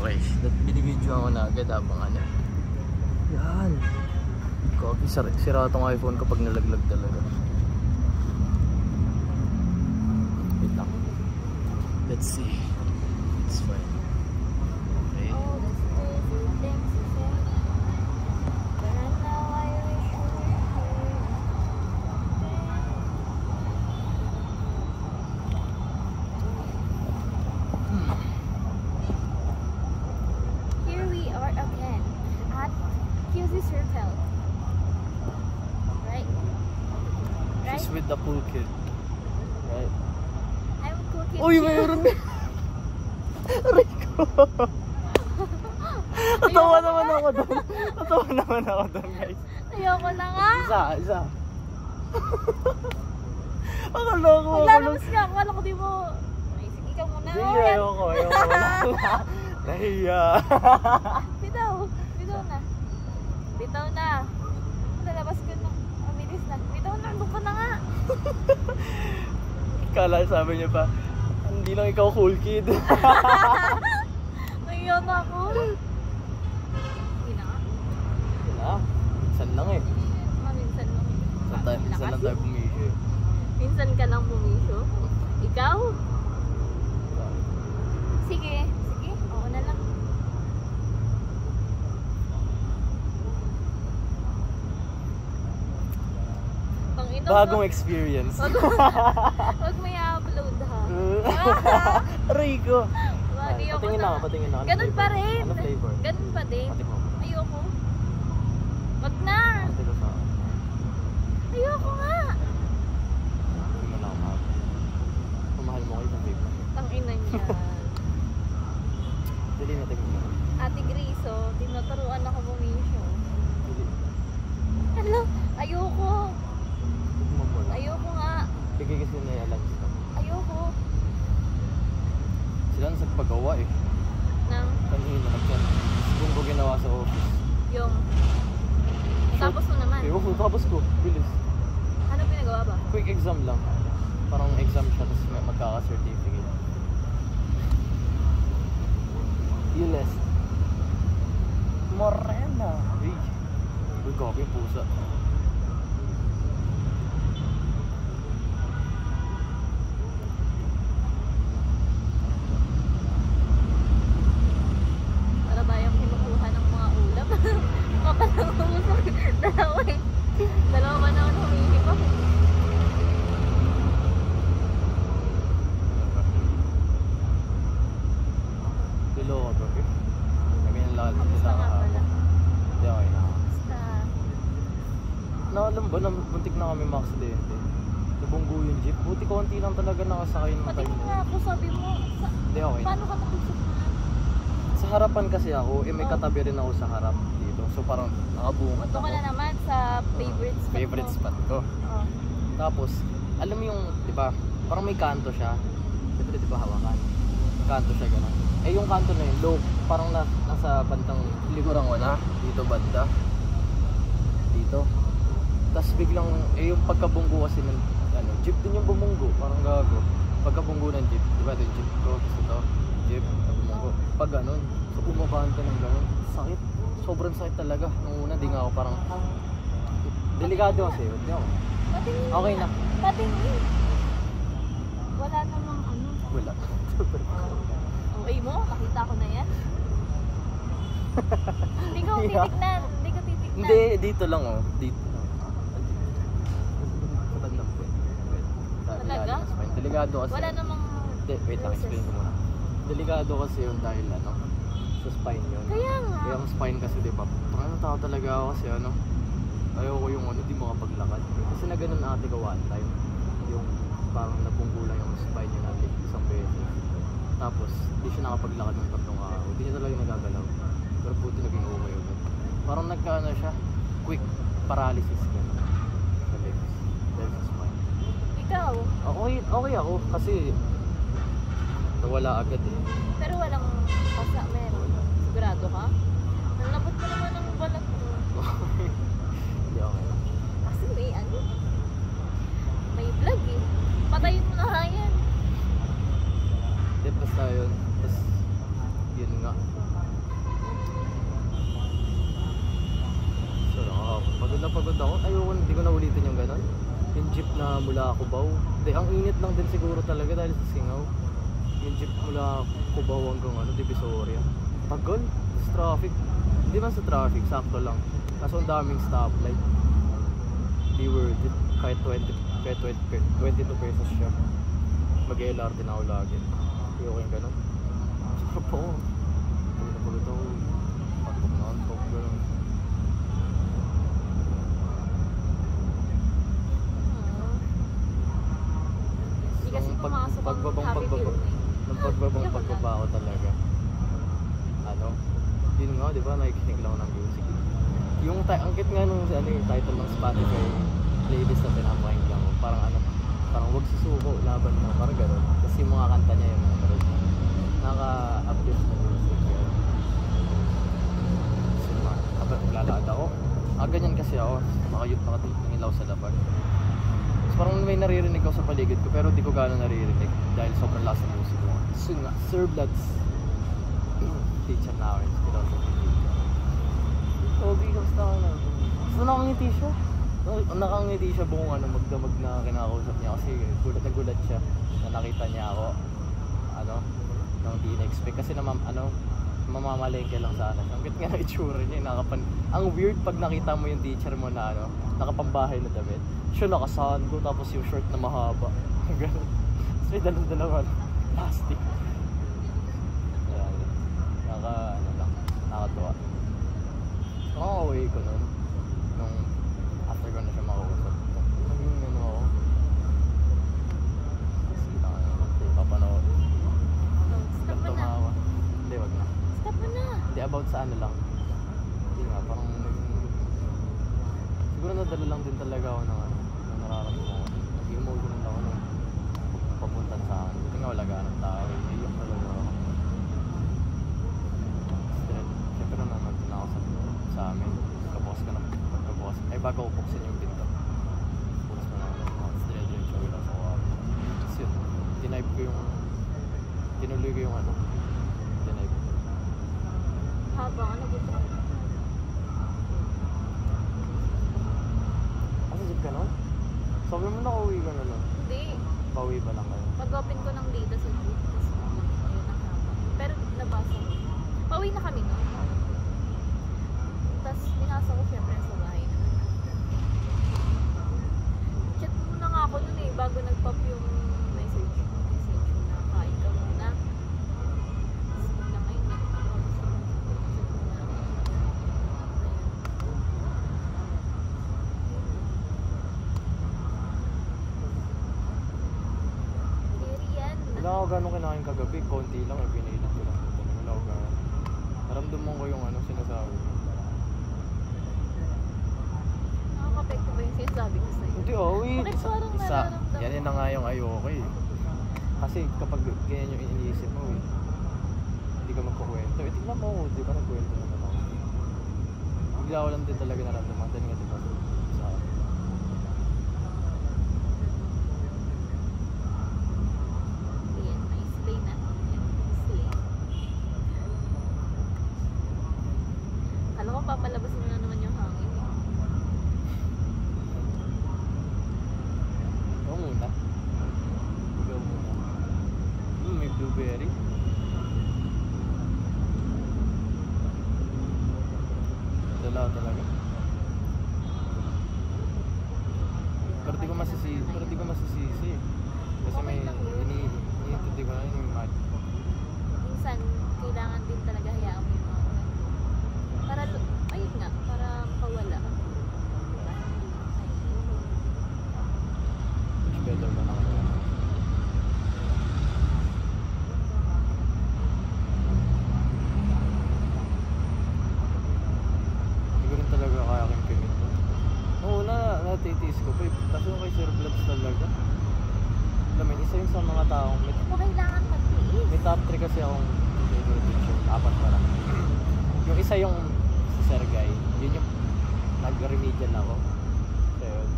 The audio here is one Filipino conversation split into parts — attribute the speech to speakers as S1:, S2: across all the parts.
S1: Okay, binibidyo ako na agad habang ano. Yan. Kogi, sira tong iPhone ko pag nalaglag talaga. Wait lang. Let's see. It's fine. Okay.
S2: With the cool kid, right?
S3: I'm a cool kid.
S1: Uy, mayroon na. Rico. Tatawa naman ako doon. Tatawa naman ako doon, guys.
S3: Ayoko na nga.
S1: Isa. Akala ko.
S3: Maglalabas ka. Akala ko di mo. Ay, sige ka muna.
S1: Hindi, ayoko. Nahiya.
S3: Bitaw na. Bitaw na. Lalabas ka na. Mabilis na. Bitaw na. Doon ka na nga.
S1: Kala sabi niya pa, hindi lang ikaw cool kid.
S3: Nahiya na ako. Hindi na nga.
S1: Hindi na. Minsan lang eh.
S3: Minsan lang.
S1: Minsan lang tayo bumisyo.
S3: Minsan ka lang bumisyo? Ikaw? Sige. Oo na lang.
S1: Bagong experience.
S3: Huwag may upload ha.
S1: Rico.
S3: Patingin
S1: ako.
S3: Ganun pa rin.
S1: Ano flavor?
S3: Ganun pa din. Ayoko. Wag na. Ayoko nga.
S1: Hindi mo lang mahal. Kumahal mo ko isang flavor.
S3: Tangina niya.
S1: Dali na tingin mo.
S3: Ate Griso, tinuturuan ako bumisyo. Hello? Ayoko. Ayoko nga.
S1: Bigay kasi na yung lunch ko.
S3: Ayoko.
S1: Sila nagpagawa eh.
S3: Nang?
S1: Kanina nagsan. Kung ko ginawa sa office.
S3: Yung? Tapos mo naman?
S1: Oo, tapos ko. Bilis.
S3: Ano pinagawa ba?
S1: Quick exam lang. Parang exam siya tapos may magkaka-certificate. Yules. Morena. Uy. Uy, copy yung pusa.
S3: Dalawa ba naman humihi ko?
S1: Pilo ko bro. Sabi ng lahat ng
S3: Basta nga pala.
S1: Hindi okay na.
S3: Basta.
S1: Naalam ba na muntik na kami maksidente? Nabunggo yung jeep. Buti konti lang talaga nakasakay ng
S3: Pati
S1: time.
S3: nga ako sabi mo.
S1: Hindi okay na.
S3: Paano ka nakusap?
S1: Sa harapan kasi ako, may katabi rin ako sa harap dito. So parang nakabungat
S3: Ito
S1: ako.
S3: ka na naman sa favorite spot
S1: ko.
S3: Oo.
S1: Tapos, alam mo yung, di ba, parang may kanto siya. Siyempre, di ba, hawakan. Kanto siya, gano'n. Eh, yung kanto na yun, low, parang nasa bandang likuran ko na. Dito, banda. Dito. Tapos biglang, yung pagkabunggo kasi ng, jeep din yung bumunggo. Parang gago. Pagkabunggo ng jeep, di ba, ito yung jeep ko. Tapos ito, jeep, bumunggo. Pag gano'n, so umabahan ka ng gano'n. Sakit. Sobrang sakit talaga. Nung una, di nga ako parang, delikado kasi, hindi ako.
S3: Patingin.
S1: Okay na.
S3: Patingin. Wala namang ano.
S1: Wala.
S3: Okay mo? Nakita ko na yan. Hindi ko titignan.
S1: Hindi, dito lang oh. Dito lang. Sa bandang po.
S3: Talaga?
S1: Delikado kasi.
S3: Wala namang
S1: wait lang, explain ko muna. Delikado kasi yun dahil sa spine yun.
S3: Kaya nga.
S1: Kaya ang spine kasi diba, parang tao talaga ako kasi ayoko yung di makapaglakad. Kasi na ganun ate ko one time. Yung parang napunggulan yung spine yun natin isang beses. Tapos, di siya nakapaglakad ng 3 araw. Hindi niya talaga nagagalaw. Pero buti naging okay yun. Parang nagkaano siya, quick paralysis ka sa legs. Dahil sa spine.
S3: Ikaw?
S1: Okay ako kasi nawala agad eh.
S3: Pero walang pasa meron. Sigurado ka? Nalabot mo naman ang balat mo.
S1: Hindi okay lang.
S3: Kasi may vlog eh. Patayin mo na nga yan.
S1: Hindi, basta yun. Tapos, yun nga. nanonood ako, ayoko, hindi ko na ulitin yung ganun. Yung jeep na mula Cubao. Hindi, ang init lang din siguro talaga dahil sa singaw. Yung jeep mula Cubao hanggang ano, Divisoria. Tagal, sa traffic. Hindi man sa traffic, sakto lang. Kaso ang daming stoplight. Di worth it. Kahit 22 pesos siya. Mag-LRT na ako lagi. Ayoko yung ganun. Sarap po. Pagod ako. Antok na antok. Ganun.
S3: Hindi kasi pumasok ang happy feeling.
S1: Nung pagbaba ko talaga. Ano? Yun nga, di ba? Nakikinig lang ako ng music. Yung angkit nga nung ano, yung title ng Spotify playlist na pinapakinggan ko. Parang ano, parang wag susuko, laban mo. Parang gano'n. Kasi yung mga kanta niya, yung mga gano'n. Naka-uplift na music. Kasi habang naglalakad ako. Ganyan kasi ako. Nakatingin lang sa lapag. So parang may naririnig ako sa paligid ko, pero di ko gano'n naririnig. Dahil sobrang lakas ng music ko. So nga, Sir Bloods. Teacher na ako. Toby, kamusta ka na? So nakangiti siya. Nakangiti siya buong ano, magdamag na kinakausap niya kasi gulat na gulat siya na nakita niya ako ano, nang di na-expect kasi naman ano, mamamalengke lang sana. Ang cute nga ng itsura niya, ang weird pag nakita mo yung teacher mo na ano, nakapambahay na damit. Siya nakasando tapos yung short na mahaba. Ganun. So may dalawa plastic. Ayan. Nakatuwa. Away ko nun. Nung after ko na siya makausap. Naging ano ako. Kasi lang ano, papanood.
S3: Stop mo na.
S1: Tumawa. Hindi, wag na.
S3: Stop mo na.
S1: Hindi, about sa ano lang. Hindi nga, parang siguro nadala lang din talaga ako ng ano, ng nararamdaman ko. Nag-emotional ako nung papuntan sa akin. Buti nga wala ganang tao. Iyak talaga ako. Siyempre naman din ako sa amin. Pagkabukas ka na. Ay bago ko buksin yung pinto. Bukas mo na ako. Diretso wala sa kawari. Tapos yun, tinuloy ko yung ano. Dinive.
S3: Habang ano gusto ko?
S1: Jeep ka nun? Sabi mo na uwi ka na lang.
S3: Hindi.
S1: Pauwi ba lang kayo?
S3: Pag-open ko ng data sa jeep. Tapos ayun ang habang. Pero nabasa ko. Pauwi na kami no? Tapos binasa ko syempre sa bahay na. Chat muna nga ako nun eh, bago nag-pop yung message na kain ka muna. Tapos bigla ngayon eh. Chat muna ako. Ayun. Yan.
S1: Wala ako gano'ng kinain kagabi. Konti lang. Pinilit ko lang. Wala ako gano'n. Naramdaman ko yung ano sinasabi.
S3: Nakaka-apekto ba yung sinasabi ko sa'yo?
S1: Hindi wait.
S3: Bakit parang nararamdaman?
S1: Yan na nga yung ayoko eh. Kasi kapag ganyan yung iniisip mo eh, hindi ka magkukwento. Tignan mo, di ba nagkwento naman ako. Bigla ko lang din talaga naramdaman. Dahil nga di ba sa akin.
S3: Yan, may slay na. Yan, slay. Kala ko papalabasin na naman yung hangin.
S1: Ikaw muna. May blueberry. Dala talaga. Pero di ko masisisi. Kasi may iniintindi ko na yun yung mat.
S3: Minsan, kailangan din talaga hayaan mo yung mga para, ayun nga, para makawala.
S1: Much better ba na ako? Hindi ko rin talaga kaya aking pimit. Oo, natitiis ko pa eh. Kasi yung kay Sir Bloods talaga. Alam mo, isa yun sa mga taong
S3: Hindi mo kailangan magtiis.
S1: may top 3 kasi akong favorite teacher. 4 pala. Yung isa yung si Sir Guy. Yun yung nag-remedial ako. So yun.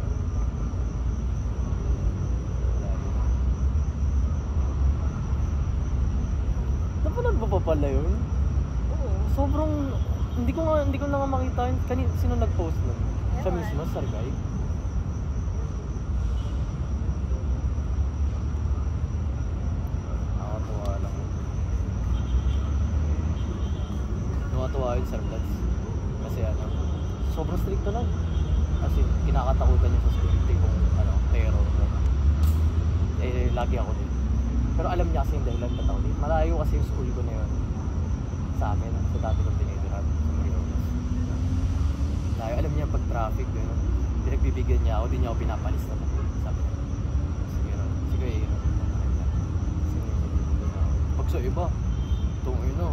S1: Wala yun. Napanood mo pa pala yun?
S3: Oo.
S1: Sobrang... Hindi ko na nga makita yun. Sino nag-post nun? Siya mismo, Sargay. Nakakatuwa lang. Nakakatuwa yun, Sir Vlads. Kasi ano, sobrang stricto lang. Kasi kinakatakutan niya sa security kung ano, terror ko. Eh, lagi ako din. Pero alam niya kasi yung dahilan ba't ako din. Malayo kasi yung school ko na yun. Sa amin, sa dati kong tinitiran. Sa Mariones. Malayo, alam niya pag traffic, gano'n. Pinagbibigyan niya ako, di niya ako pinapalis naman. Sabi niya, sige ron, sige ron. Pag sa iba, itong ano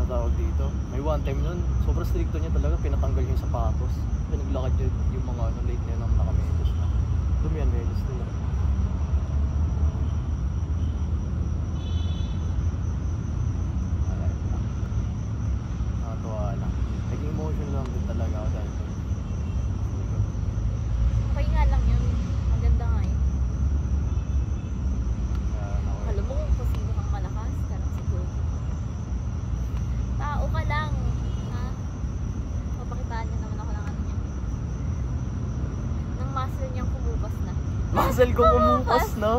S1: tawag dito. May one time nun, sobrang stricto niya talaga, pinatanggal niya yung sapatos. Pinaglakad niya yung mga late na yun ang nakamedyas na. Dumi yan, medyas nila. Nakatuwa lang. Naging emotion lang din talaga ako dahil
S3: Okay nga lang yun. Maganda nga yun.
S1: nakawin.
S3: Alam mo kung sino kang malakas, ka lang siguro. Tao ka lang. Ha? Papakitaan niya naman ako ng ano niya. Nang muscle niyang kumupas na.
S1: Muscle ko kumupas, no?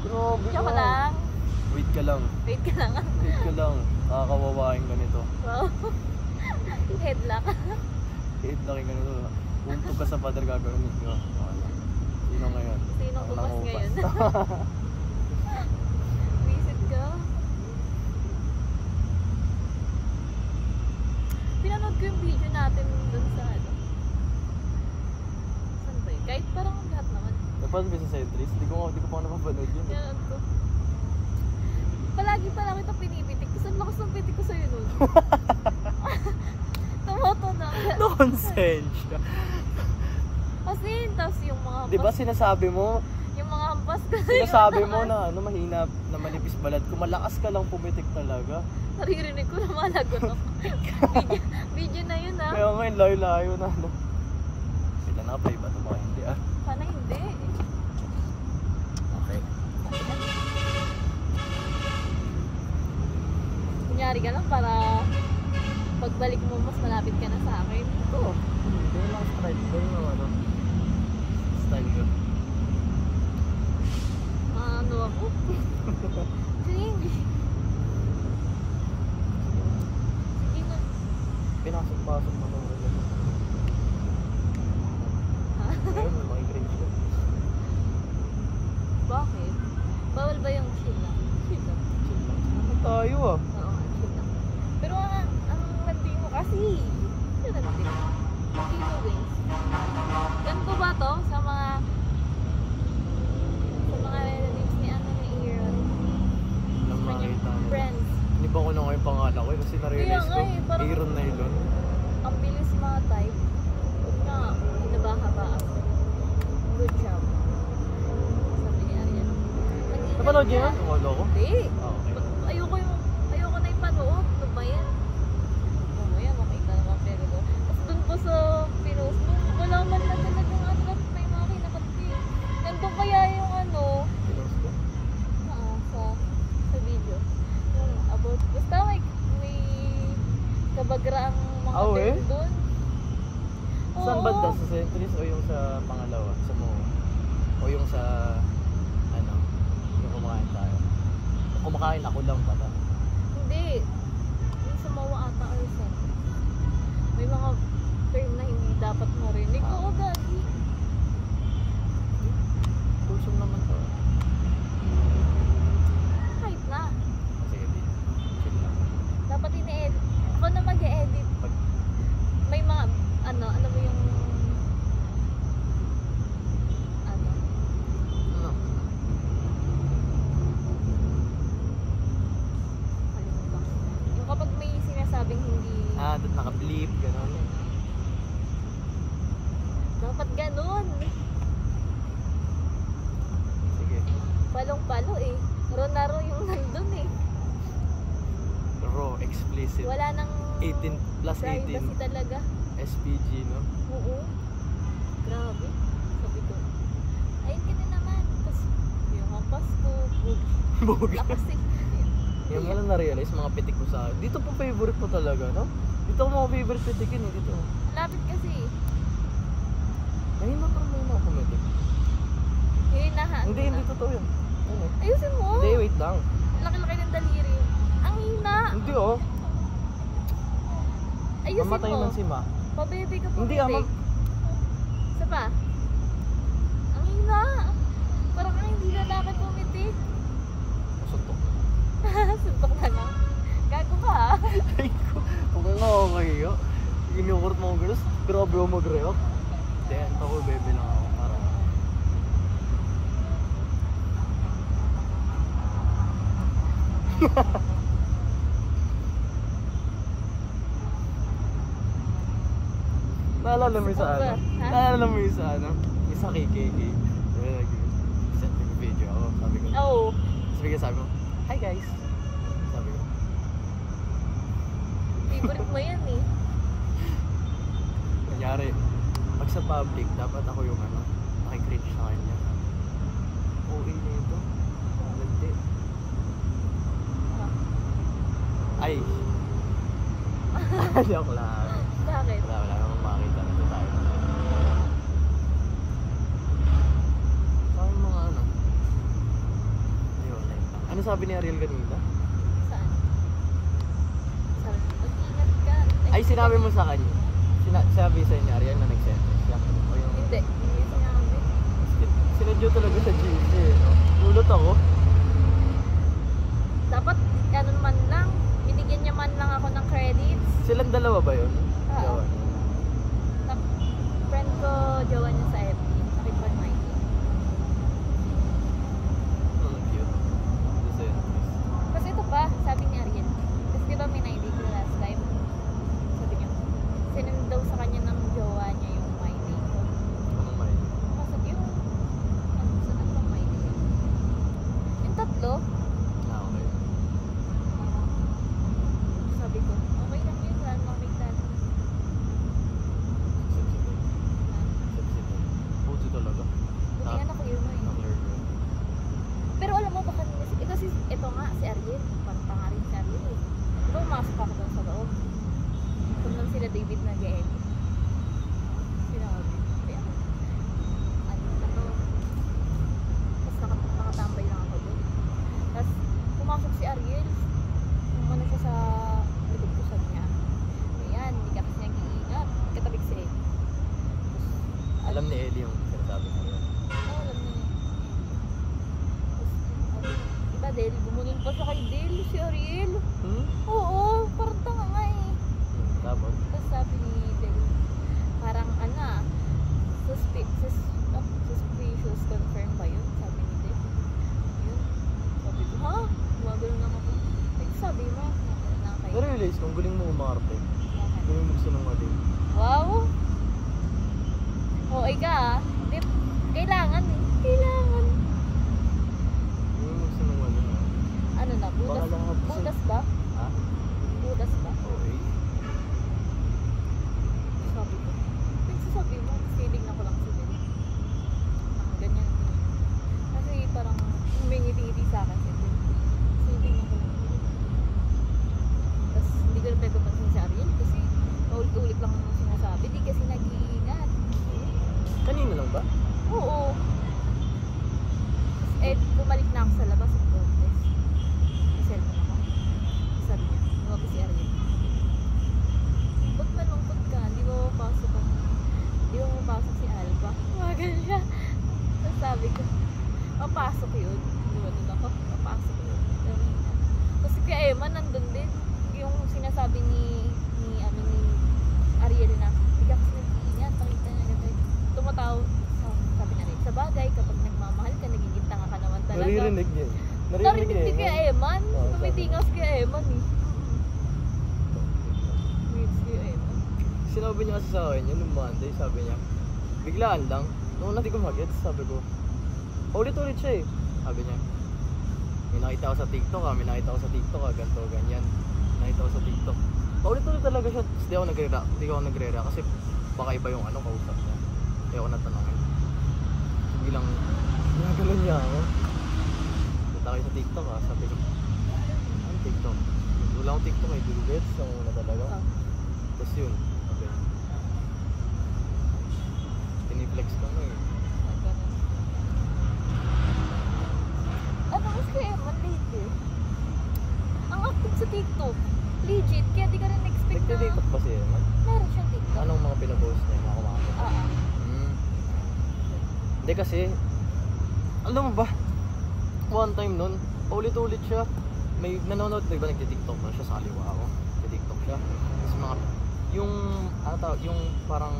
S1: Grabe
S3: Siya ka
S1: ka.
S3: lang.
S1: Wait ka lang.
S3: Wait ka lang.
S1: Wait ka lang. Nakakawawain ganito.
S3: Wow. Headlock.
S1: Hit lang yung ganito. Untog ka sa pader gagawin ko. Sino ngayon?
S3: Sinong
S1: Ako
S3: kupas
S1: lang
S3: ngayon?
S1: upas.
S3: Visit ka. Pinanood ko yung video natin dun sa ano. Saan ba yun? Kahit parang lahat naman.
S1: Napanood ba sa Centris? Di ko pa napapanood yun.
S3: Pinanood ko. Palagi pala kita pinipitik. Kasi ang lakas ng pitik ko sa'yo nun. Tumoto na.
S1: Nonsensya.
S3: Kasi tapos yung mga hampas.
S1: Di ba sinasabi mo?
S3: Yung mga hampas ko.
S1: Sinasabi mo na ano, mahina, na manipis balat. Kung malakas ka lang pumitik talaga.
S3: Naririnig ko na malagot ako. Video na yun ah.
S1: Kaya ngayon, layo-layo na. Ano. Sila na, play ba ito mga hindi ah?
S3: Sana hindi.
S1: Okay.
S3: Kunyari ka lang para pagbalik mo mas malapit ka na sa akin.
S1: Ito. Hindi lang stride. Ito yung ano. Style ko.
S3: Ano ako? Sige. Sige na.
S1: Pinasok-pasok mo itong ulo. Ngayon, makikringe ko.
S3: Bakit? Bawal ba yung chill lang? Chill lang.
S1: Chill lang. Ano tayo ah?
S3: Oo, chill lang. Pero ang landi mo kasi. Ano landi mo? Kilo wings. Ganito ba to sa mga relatives ni ano ni Aaron?
S1: Alam makita nila.
S3: Friends.
S1: Hindi ba ko na ngayon pangalan ko kasi na-realize
S3: Kaya
S1: ko.
S3: nga eh, parang-
S1: Aaron na yun.
S3: Ang bilis mga type. Huwag na, hinabaha ako. Good job. Sabi ni Arian. Mag-ingat
S1: Napanood niyo
S3: ka.
S1: yun? Ang ulo ko?
S3: Hindi.
S1: Ah, okay.
S3: Ayoko na ipanood. Ano ba yan? Mamaya makita naman pero doon. Tapos dun po sa pinost mo, wala man na talagang ano, may mga kinakatid. Nandun kaya yung ano,
S1: Pinost ko?
S3: sa video. Yung about, basta may kabagraang mga
S1: Ah, we?
S3: term dun.
S1: Saan
S3: Oo.
S1: banda? Sa Centris o yung sa pangalawa? Sa mo? O yung sa ano? Yung kumakain tayo? Kumakain ako lang pala.
S3: Hindi. Yung sa Mawa ata or something. May mga term na hindi dapat marinig.
S1: Ah.
S3: Oo, gagi.
S1: Wholesome naman to.
S3: Kahit na.
S1: Sige, di. Chill lang.
S3: Dapat ini-edit. Ako na mag-e-edit.
S1: Pag
S3: May mga, ano mo yung, ano,
S1: ano?
S3: kalimutan ko. Yung kapag may sinasabing hindi,
S1: Doon naka-bleep, gano'n.
S3: dapat ganun.
S1: Sige.
S3: Palong-palo eh. Ro yung nandun eh.
S1: Raw, explicit.
S3: Wala nang
S1: 18 plus 18.
S3: privacy talaga.
S1: SPG, no?
S3: Oo. Grabe. Sabi ko, ayun ka na naman. Tapos, yung hampas ko,
S1: Bugi.
S3: lakas eh.
S1: Yung wala na-realize, mga pitik ko sa dito po favorite mo talaga, no? Dito ako mga favorite pitikin eh, dito.
S3: Lapit kasi.
S1: Ayun na parang may mga pumitik.
S3: Hinahaan
S1: Hindi,
S3: mo
S1: hindi
S3: na.
S1: totoo yun. Ano?
S3: Ayusin mo.
S1: Hindi, wait lang.
S3: Laki-laki ng daliri. Ang hina.
S1: Hindi oh.
S3: Ayusin
S1: Mamatay
S3: mo.
S1: man si Ma.
S3: Pabebe ka
S1: Hindi
S3: pumitik. Isa pa. Ang hina. Parang kang hindi lalaki pumitik.
S1: Suntok.
S3: Suntok na lang. Gago ka ah.
S1: Ay ko. Okay nga ako kayo. Inukurt mo ko gulos. Grabe ako mag-react. Hindi, ako bebe lang ako. Parang. Naalala mo yung sa ano?
S3: Ha?
S1: Naalala mo yung sa ano? Yung sa KKK. Send ko video ako. Sabi ko.
S3: Oo.
S1: Sabi ko, hi guys. Sabi ko.
S3: Favorite mo yan eh.
S1: Kunyari, pag sa public, dapat ako yung ano, nakikringe sa kanya. OA na ito. Hindi. Ay. Joke lang.
S3: Bakit?
S1: Wala namang makita nito tayo. Parang mga ano. Ayun. Ano sabi ni Ariel kanina?
S3: Saan? Sabi, mag-ingat ka.
S1: Ay, sinabi mo sa kanya. Sabi sa inyo, Ariel, na nag-sentence siya. O yung...
S3: Hindi. Hindi sinabi.
S1: Sinadyo talaga sa GC, no? Ulot ako.
S3: Dapat, ganun man lang. Binigyan niya man lang ako ng credits.
S1: Silang dalawa ba yun?
S3: Oo.
S1: Jowa.
S3: Friend ko, jowa niya sa FB. Nakipag my
S1: Oh, cute. The sentence.
S3: Kasi ito pa, sabi ni Ariel. Kasi di ba may na-ID ko last time? Sabi niya, sinend daw sa kanya ng jowa niya yung my day ko.
S1: Anong may?
S3: Kasi yung, saan bang my day? Yung tatlo,
S1: Ah, okay.
S3: sabi ko, okay lang yun, wala namang may plan.
S1: Sensitive. Sensitive. Puto talaga.
S3: Buti nga na-clear mo eh.
S1: Na-clear ko.
S3: Pero alam mo ba kanina, ito nga si Ariel, panta nga rin si Ariel eh. Diba umasok ako doon sa loob? Kung lang sila David nag-e-edit. Sinabi, kaya ano na to. Tapos nakatambay lang ako doon. Tapos pumasok si Ariel, umuna siya sa likod ko sa niya. Ayan, hindi ka kasi nag-iingat. Katabi si Ed.
S1: Alam ni Ellie yung sinasabi niya yun.
S3: Oo, alam niya. Tapos, iba Del, gumunol pa siya kay Del, si Ariel.
S1: Hmm?
S3: Oo, parang tanga nga eh.
S1: Tapos?
S3: Tapos sabi ni Del, parang suspicious confirm ba yun? Sabi ni Del. Yun. Sabi ko, ha? Gumagano lang ako. Sabi mo, gumagano lang kayo.
S1: Na-realize ko, ang galing mo umarte. Galing mo sinungaling.
S3: Wow! Oo, ka ah. Di, kailangan eh. Kailangan.
S1: Galing mo sinungaling.
S3: Ano na, budas?
S1: Baka lang ako-
S3: Budas ba?
S1: Ha?
S3: Budas ba?
S1: Okay.
S3: Sabi ko. Sabi mo, feeling ako lang si Del. Ganyan. Kasi parang humingiti-ngiti sa akin si Del. Feeling ako lang. Tapos hindi ko rin pagpapansin si Ariel kasi paulit-ulit lang yung sinasabi. Di kasi nag-iingat.
S1: Kanina lang ba?
S3: Oo. Tapos bumalik na ako sa labas at contest. Cellphone ako. Sabi niya, lumabas si Ariel. Ba't malungkot ka? Hindi mo mapasok si Alba. Magal siya. Tapos sabi ko, papasok yun. Lumunod ako, papasok yun. Tapos kaya Emma nandun din. Yung sinasabi ni Ariel na, hindi ka kasi nag-iingat, nakita niya gano'n. Tumataw, sabi na rin, sa bagay, kapag nagmamahal ka, nagiging tanga ka naman talaga.
S1: Naririnig din.
S3: Narinig din kaya Eman.
S1: Oo,
S3: Tumitingas kaya Eman eh. Weirds kaya Eman.
S1: Sinabi niya kasi sa akin yun, nung Monday, sabi niya, biglaan lang. Nung natin ko mag-gets, sabi ko, ulit-ulit siya eh. Sabi niya, may nakita ko sa TikTok may nakita ko sa TikTok ganito, ganyan. Nakita ko sa TikTok. Ulit-ulit talaga siya. Tapos di ako nagre-react kasi baka iba yung ano, kausap niya. Kaya ako natanongin. Hindi lang, ginagalan niya ako. Punta kayo sa TikTok sabi ko, ano TikTok? Wala akong TikTok eh, Bill Gates, ang una talaga.
S3: Oh.
S1: Tapos yun, sabi niya. Piniflex ko na eh.
S3: Ganun. Ano mas kaya man later? Ang active sa TikTok. Legit, kaya di ka rin expect na
S1: Nagtitiktok pa si Eman.
S3: meron siyang TikTok.
S1: Anong mga pinapost niya? Mga kumakita.
S3: Ah,
S1: Hindi kasi, alam mo ba, one time nun, paulit-ulit siya. May nanonood, di ba nagtitiktok na siya sa kaliwa ako. Nagtitiktok siya. Tapos mga, yung parang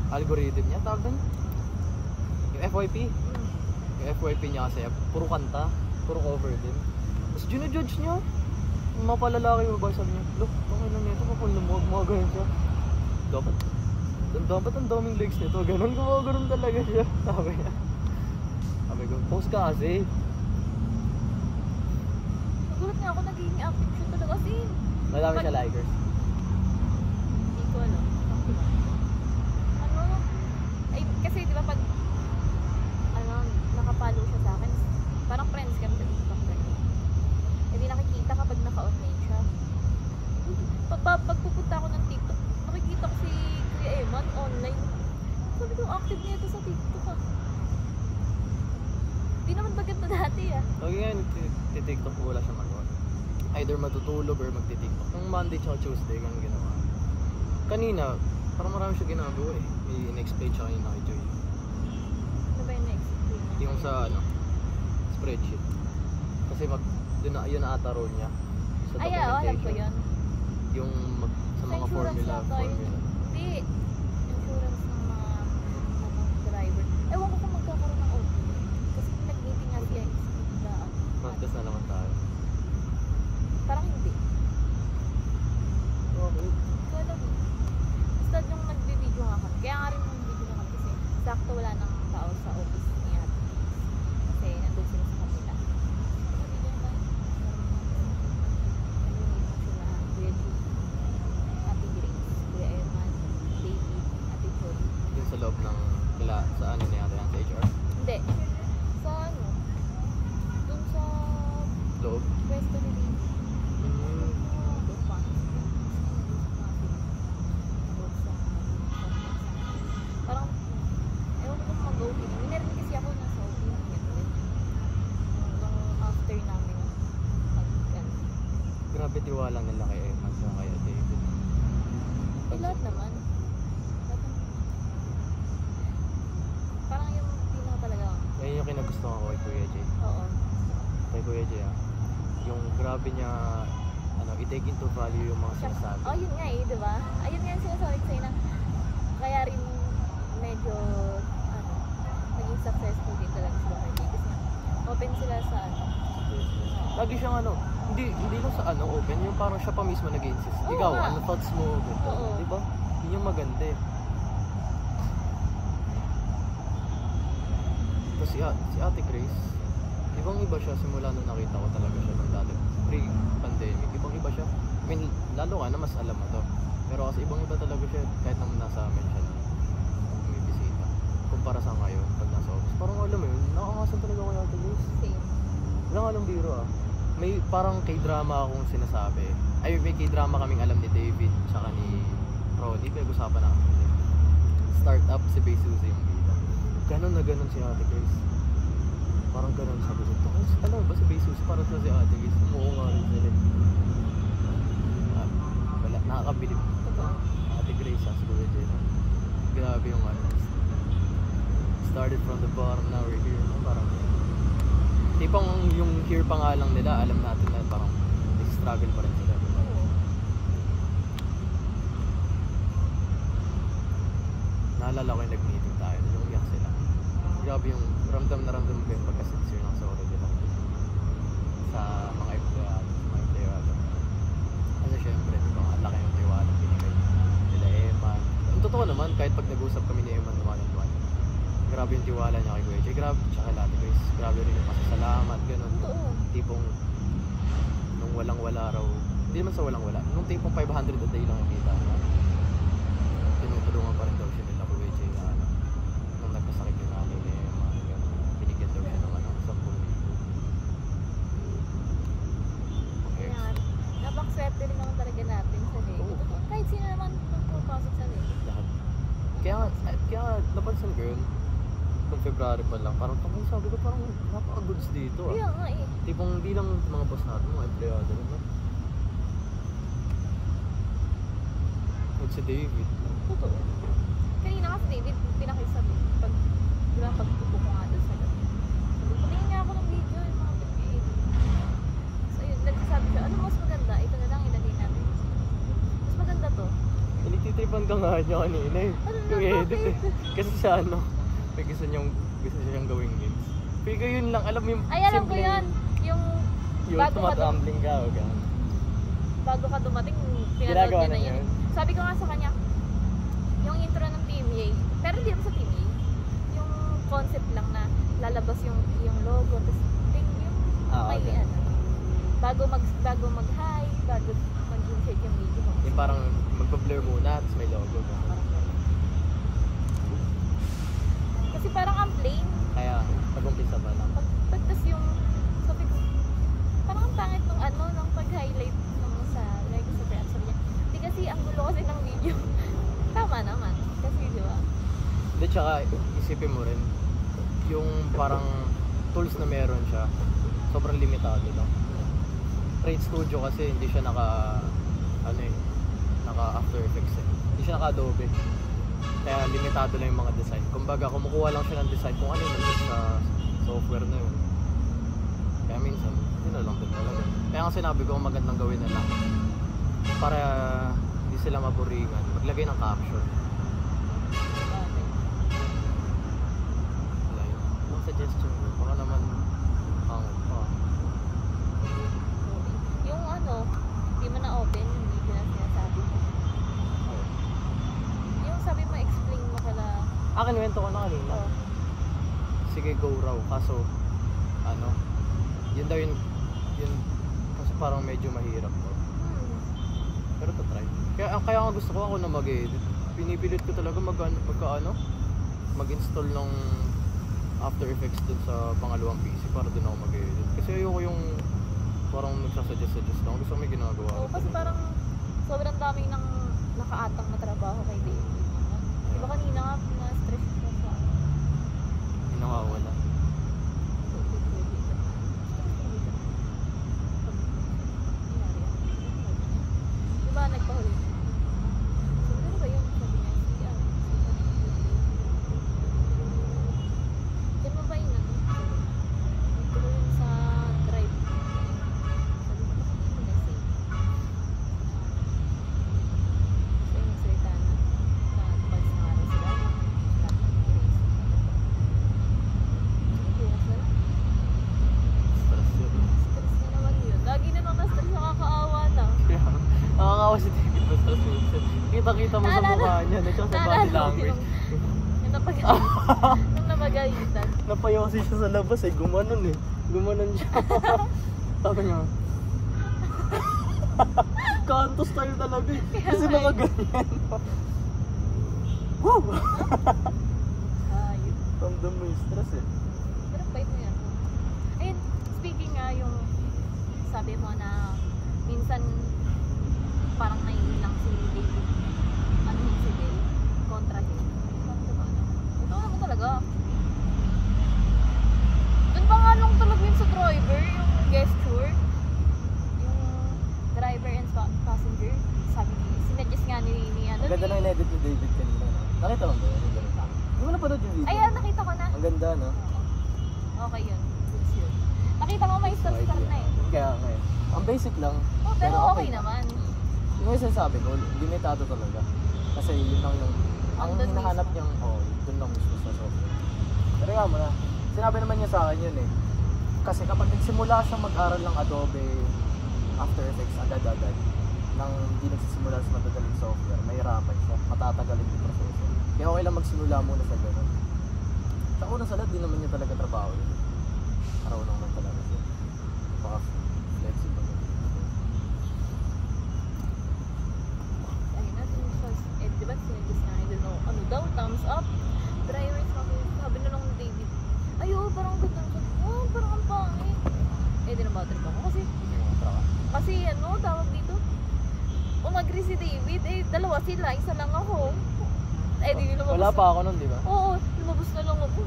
S1: algorithm niya, tawag doon? Yung FYP. Yung FYP niya kasi, puro kanta, puro cover din. Tapos ginajudge niya. Yung mga palalaki yung babae, sabi niya, look, okay lang nito, kapag lumuwag, mga ganyan siya. Dapat ang daming likes nito, ganun, gumagano'n talaga siya. Sabi niya. Sabi ko, post ka kasi.
S3: nagulat nga ako naging active siya talaga kasi
S1: Madami siya likers.
S3: hindi ko alam. Ano? Ay, kasi di ba pag ano, nakapalo siya sa akin, parang friends kami sa TikTok. Hindi nakikita kapag naka-online siya. Pag pupunta ako ng TikTok, nakikita ko si Kuya Eman online. Sabi ko, active niya ito sa TikTok ah. Di naman bagay na dati ah.
S1: Lagi nga nagtitiktok ko, wala siya magawa. Either matutulog or magtitiktok. Nung Monday tsaka Tuesday, ganun ginawa. Kanina, parang marami siya ginagawa eh. May in-explain siya kanina kay Joy.
S3: Ano ba yung next?
S1: Yung sa ano, spreadsheet. Kasi yun na ata role niya. Sa
S3: Ay, oo, alam ko yun.
S1: Yung sa mga
S3: Insurance
S1: formula.
S3: lang tayo. Hindi. Insurance ng mga driver. Ewan ko kung magkakaroon ng OT. Kasi nag-meeting nga siya sa
S1: Podcast na naman tayo.
S3: parang hindi.
S1: Okay.
S3: So, alam mo. Basta yung nag-video nga kami. Kaya nga rin yung video na kami kasi sakto wala nang tao sa office ni Ate. Kasi nandun sila sa kapila. Video na tayo. Nag-meet sila. Kuya G, Ate Grace, Kuya Eman, David, Ate Joy.
S1: Yung sa loob ng sa ano niya ata yan, sa HR.
S3: Hindi. Sa ano? Doon sa
S1: Loob.
S3: pwesto ni David. Parang, ewan ko kung mag-OT. Minarinig kasi ako nasa OT. Nung after namin mag-ano.
S1: Grabe tiwala nila kay Eman sa kay David.
S3: Eh, lahat naman. Lahat naman. Parang yung pinaka talaga.
S1: Yan yung kinagustuhan ko kay Kuya J.
S3: Oo.
S1: Kay Kuya J yung grabe niya i-take into value yung mga sinasabi.
S3: Oh, yun nga eh, di ba? Ayun nga yung sinasabi ko sa'yo na kaya rin medyo naging successful din talaga sila kay Jay. Kasi open sila sa
S1: Lagi siyang hindi lang sa open, yung parang siya pa mismo nag-insist.
S3: Oo
S1: Ikaw,
S3: nga.
S1: ano thoughts mo? Ganito,
S3: Oo.
S1: di ba? Yun yung maganda eh. Tapos si Ate Grace, ibang iba siya simula nung nakita ko talaga siya nung dati pre-pandemic. Ibang iba siya. I mean, lalo ka na mas alam mo to. Pero kasi ibang iba talaga siya kahit naman nasa amin siya na may bisita. Kumpara sa ngayon, pag nasa office. Parang alam mo yun, nakangasan talaga ko yung Ate Grace.
S3: same.
S1: Wala nga lang biro ah. May parang K-drama akong sinasabi. Ay, may K-drama kaming alam ni David tsaka ni Roddy. Pinag-usapan namin. Startup si Bay Suzy yung bida. Ganon na ganon si Ate Grace. Parang ganon sabi ko. Alam mo ba si Bay Suzy parang sa si Ate Grace? Umuo nga rin sila. Wala, nakakabilib.
S3: Totoo.
S1: Ate Grace siya, si Kuya J. Grabe yung started from the bottom, now we're here. Parang tipong yung here pa nga lang nila, alam natin na parang struggle pa rin sila.
S3: Oo.
S1: Naalala ko yung nag-meeting tayo, yung umiyak sila. Grabe yung ramdam na ramdam ko yung pagka-sincere ng sorrow nila sa mga empleyado. Kasi syempre, diba, ang laki yung tiwala binigay nila Eman. Ang totoo naman, kahit pag nag-usap kami ni Eman one-on-one, grabe yung tiwala niya kay Kuya Jay. Grabe, tsaka Ate Grace. Grabe rin yung pasasalamat, gano'n.
S3: Totoo.
S1: Tipong, nung walang-wala raw, hindi naman sa walang-wala, nung tipong 500 a day lang yung kita niya, tinutulungan pa rin daw siya nila Kuya Jay na nung nagkasakit yung nanay ni Eman, gano'n. Binigyan daw siya ng 10,000. Okay.
S3: Kaya napakaswerte rin naman talaga natin sa Lego.
S1: Oo.
S3: Kahit sino naman magpapasok sa Lego.
S1: Lahat. Kaya nga kaya napansin ko yun. Nung February pa lang, parang tangin sabi ko parang napaka-goods dito ah.
S3: Kaya nga eh.
S1: Tipong hindi lang mga boss natin, mga empleyado rin no? At si David.
S3: Totoo. Kanina nga si David, pinakisabi. Pagtupo ko nga doon sa gabi. Patingin nga ako ng video, yung mga pag-edit. So yun, nagsasabi siya, ano mas maganda? Ito na lang ilagay natin. Mas maganda to.
S1: Nagtitripan ka nga niya kanina eh.
S3: Ano
S1: Yung
S3: na,
S1: edit eh.
S3: bakit?
S1: Kasi sa ano, may gusto niyang gawing games. Pero yun lang, alam mo yung
S3: Ay, alam ko yun. Yung
S1: Yung
S3: bago ka
S1: tumatumbling ka o gano'n.
S3: bago ka dumating,
S1: Ginagawa
S3: pinanood niya
S1: na
S3: na yun. Sabi ko nga sa kanya, yung intro ng TMA, pero hindi ako sa TMA, yung concept lang na lalabas yung logo, tapos yung may
S1: okay.
S3: ano, bago mag-hi, bago mag-insert yung video mo.
S1: Yung parang magpa-blur muna, tapos may logo mo.
S3: Parang ganun. Kasi parang ang plain,
S1: Kaya, pag-umpisa pa lang.
S3: pagtas yung, sabi ko, parang ang pangit nung ano, nung pag-highlight nung sa like sa brand, sabi niya, hindi kasi ang gulo kasi ng video. Tama naman, kasi di ba?
S1: Hindi, tsaka isipin mo rin, yung parang tools na meron siya, sobrang limitado lang. Trade Studio kasi hindi siya naka After Effects eh. Hindi siya naka Adobe. Kaya limitado lang yung mga design. Kumbaga, kumukuha lang siya ng design kung ano yung nandun sa software na yun. Kaya minsan, yun na lang din talaga. Kaya nga sinabi ko, magandang gawin na lang. Para hindi sila maburingan. Maglagay ng caption.
S3: Okay.
S1: Wala yun. Ang suggestion ko, baka naman pangit pa.
S3: Yung ano, hindi mo na open, yung video na sinasabi mo. Yung sabi mo, explain mo kala,
S1: Kinuwento ko na kanina.
S3: oh,
S1: Sige, go raw. Kaso, ano, yun daw yun, kasi parang medyo mahirap to. Pero to try. Kaya nga gusto ko ako na mag-edit. Pinipilit ko talaga mag-install ng After Effects dun sa pangalawang PC para dun ako mag-edit. Kasi ayoko yung parang nagsasuggest lang. Gusto ko may ginagawa.
S3: Oo, kasi parang sobrang dami ng nakaatang na trabaho kay David. Di ba kanina nga, na-stress ko sa
S1: Hindi nakawala.
S3: Di ba nagpahuli? Siguro ba yung sabi niya, si Yan mo ba yung ano? Ito ba yung sa drive? Sabi ko, hindi mo na save. So yung salita na pag sa araw sila, iwas na lang.
S1: Stress yun.
S3: Stress na naman yun. Lagi na na-stress, nakakaawa na.
S1: Kaya, nakakawa si David ba stress minsan. Kita-kita mo sa
S3: Naalala-
S1: mukha niya. Nagsa sa body
S3: Naalala ko
S1: language.
S3: yung napagalitan. Yung napagalitan.
S1: Napayosi siya sa labas eh. Gumanon eh. Gumanon siya. Sabi niya. Kanto style talaga eh. Kasi nakaganyan. Woo!
S3: Ayun.
S1: Ramdam mo yung stress eh.
S3: Pero bait mo yan. Ayun, speaking nga yung sabi mo na minsan parang naiilang si David. Ano yun si Dale? Kontra Dale. Ito naman talaga. Doon pa nga nung talaga yun sa driver, yung gesture. Yung driver and passenger. Sabi niya, sinuggest nga ni ano.
S1: Ang ganda ng in-edit ni David kanina. No? Nakita mo ba yun? Yung ganun. Hindi mo napanood yung video?
S3: Ayan, nakita ko na.
S1: Ang ganda no?
S3: Okay yun. Goods yun. Nakita mo may star na eh.
S1: Kaya nga eh. Ang basic lang.
S3: Oh, pero okay naman.
S1: Yung isa sabi ko, limitado talaga. Kasi yun lang yung, ang
S3: Andun
S1: hinahanap
S3: mismo.
S1: niyang, dun lang mismo sa software. Pero nga mo na, sinabi naman niya sa akin yun eh. Kasi kapag nagsimula siyang mag-aral ng Adobe After Effects agad-agad, nang hindi nagsisimula sa madadaling software, mahirapan siya, matatagalin yung proseso. Kaya okay lang magsimula muna sa ganun. Sa una sa lahat, di naman niya talaga trabaho yun. Araw lang naman talaga siya. Baka flexible.
S3: Ayun na, di ba sinuggest nga nila no, ano daw, thumbs up. Driver, sabi na nung David, ay oo, parang ganda. Oh, parang ang pangit. Eh, di na bad trip ako kasi ano, tawag dito. Umagri si David, eh, dalawa sila, isa lang ako. Eh, di lumabas.
S1: Wala pa ako nun, di ba?
S3: Oo, lumabas na lang ako.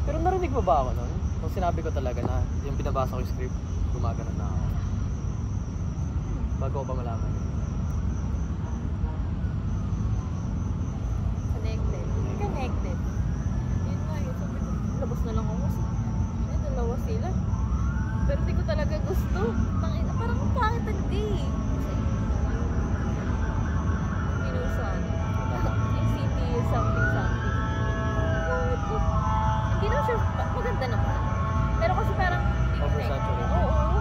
S1: Pero narinig mo ba ako nun? Nung sinabi ko talaga na yung binabasa ko yung script, gumagano na ako. Bago ko pa malaman.
S3: Connected. Connected. Yun nga, yun. Sabi ko, labas na lang ako. Ay, dalawa sila. Pero di ko talaga gusto. Parang ang pangit talaga eh. Inusan. Yung city something something. Hindi na siya, maganda naman. Pero kasi parang hindi ko
S1: Oversaturated.
S3: Oo.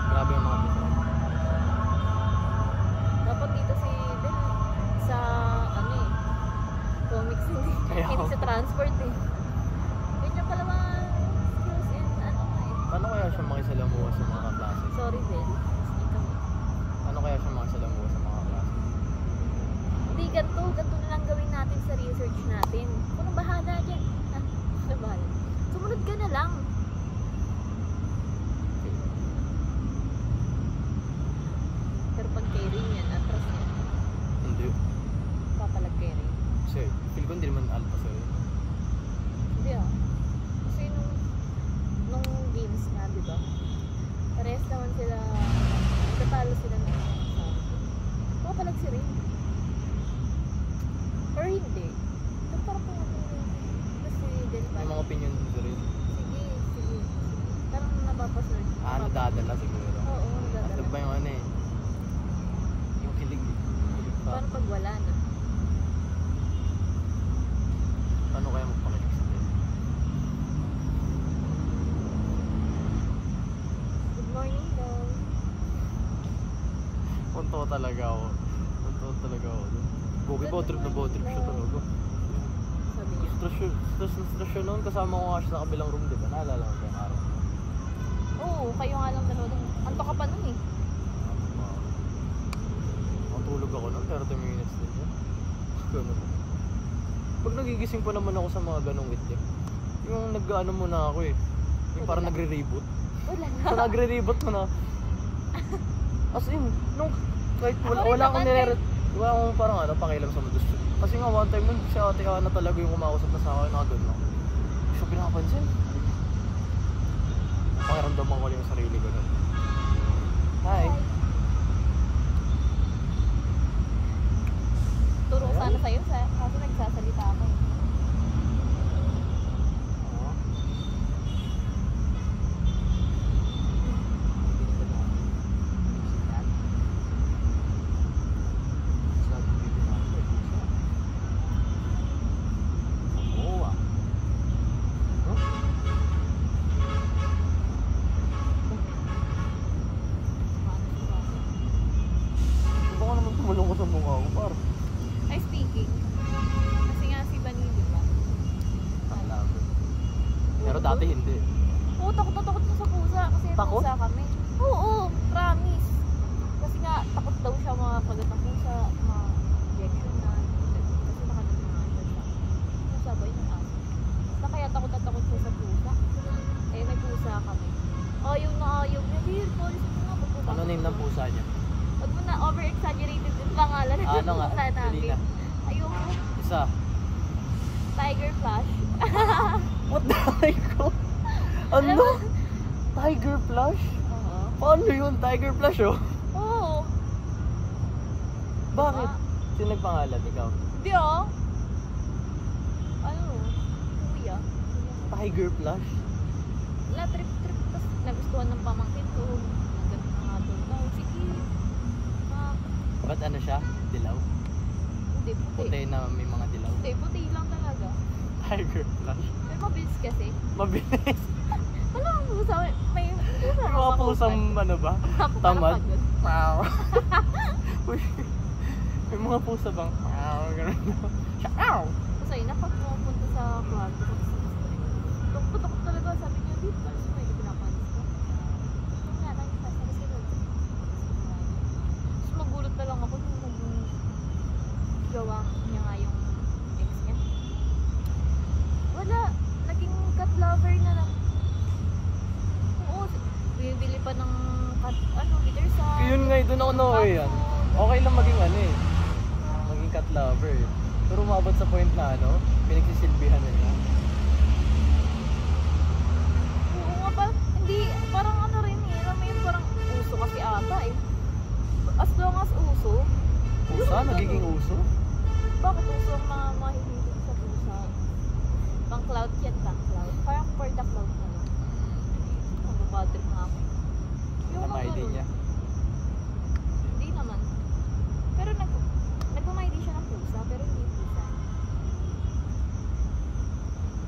S1: Grabe yung mga design.
S3: Dapat dito si Del sa ano eh. Comics hindi.
S1: Kaya
S3: Hindi
S1: ako.
S3: sa transport eh. Ganyan pala mga skills and ano nga eh.
S1: Paano kaya siya makisalamuha sa mga klase?
S3: Sorry Del.
S1: Ano kaya siya makisalamuha sa mga klase?
S3: Hindi, ganito na lang gawin natin sa research natin. Kung bahala dyan. Ha? Ano bahala? Sumunod ka na lang. Pero pag carrying yan, atras yan.
S1: Hindi.
S3: Papalag carrying.
S1: Kasi feel ko hindi naman alpha sa'yo.
S3: Hindi ah. Kasi nung games nga, di ba? Parehas naman sila, tatalo sila ng papalag si Rin. Or hindi. Pero parang kung ano kasi din pa.
S1: May mga opinion dito rin.
S3: Sige. Parang napapasunod.
S1: Nadadala siguro.
S3: Oo,
S1: At
S3: nadadala.
S1: ba yung ano eh? Yung kilig. Kilig pa.
S3: Parang pag wala na.
S1: Paano kaya magpakilig sa din?
S3: Good morning daw.
S1: Punto talaga ako. Bobo trip na bobo trip siya talaga.
S3: Sabi niya.
S1: Stress siya noon. Kasama ko nga siya sa kabilang room, di ba? Naalala ko yung araw.
S3: Oo, kayo nga lang dalawa doon. Anto ka pa nun eh.
S1: Matulog ako noon, 30 minutes din yan. Ganun. Pag nagigising pa naman ako sa mga ganong itlip, yung nag-ano muna ako eh. Yung parang
S3: Wala.
S1: nagre-reboot.
S3: Wala na.
S1: So nagre-reboot mo na. As in, nung kahit
S3: Ako rin
S1: wala akong
S3: naman
S1: wala akong parang ano, pakialam sa mundo. Kasi nga one time nun, si Ate Ana talaga yung kumausap na sa akin, nakagano lang. Hindi siya pinapansin. Pakiramdaman ko lang yung sarili ko nun. Hi.
S3: Turo ko sana sa'yo, kaso nagsasalita ako eh.
S1: Oo. Samoa. Huh? Baka naman tumulong ko sa mukha ko, par.
S3: Ay, speaking. Kasi nga si Bani, di ba?
S1: Pero dati hindi.
S3: Oo, takot na sa pusa. Kasi may
S1: Takot?
S3: pusa kami. Oo, promise. Kasi nga, takot daw siya mga kagat ng pusa, mga injection na. Kasi nakagat na nga siya. Ano sabay ng aso? Basta kaya takot siya sa pusa. Eh, may pusa kami. Ayaw niya. Dear, police mo nga. Pagpupa.
S1: Ano name ng pusa niya?
S3: Huwag mo na over-exaggerated yung pangalan ng
S1: Ano nga?
S3: pusa namin.
S1: Selena.
S3: Ayoko.
S1: Isa.
S3: Tiger Flash.
S1: What the heck ko?
S3: Alam
S1: Ano?
S3: mo?
S1: Tiger Flash?
S3: Oo.
S1: Paano yun? Tiger Flash oh?
S3: Oo.
S1: Bakit?
S3: Diba?
S1: Sino nagpangalan? Ikaw?
S3: Hindi ah. Ano? Kuya.
S1: Tiger Flash?
S3: Wala, trip. Tapos nagustuhan ng pamangkin ko. Nagano na nga doon daw. Sige.
S1: Ba't ano siya? Dilaw?
S3: Hindi, puti.
S1: Puti na may mga dilaw?
S3: Hindi, puti lang talaga.
S1: Tiger Flash?
S3: Pero mabilis kasi.
S1: Mabilis.
S3: Wala ang pusa. May pusa.
S1: May mga pusang ano ba? Tamad? Wow. Uy. May mga pusa bang? Wow. Ganun na. Siya. Ow!
S3: Pusa yun, pag pumunta sa kwarto ko sa takot talaga. Sabi niya, dito kasi may pinapanis ko. Ito nga, nagsasabi sila. Tapos magulat na lang ako nung gawa niya nga yung ex niya. Wala. Naging cat lover na lang. Oo. Bibili pa ng cat, litter sa...
S1: Yun nga, doon ako na yan. Okay lang maging ano eh. maging cat lover eh. Pero umabot sa point na ano, pinagsisilbihan nila.
S3: Oo nga pa, hindi, parang ano rin eh, alam mo yun, parang uso kasi ata eh. As long as uso.
S1: Pusa, nagiging uso?
S3: Bakit uso ang mga mahihilig sa pusa? Pang cloud yan, pang cloud. Parang for the cloud na lang. Mababatrip nga ako. Yung
S1: Namay
S3: mga
S1: din
S3: ano,
S1: niya.
S3: Hindi naman. Pero nagmamay din siya ng pusa, pero hindi pusa.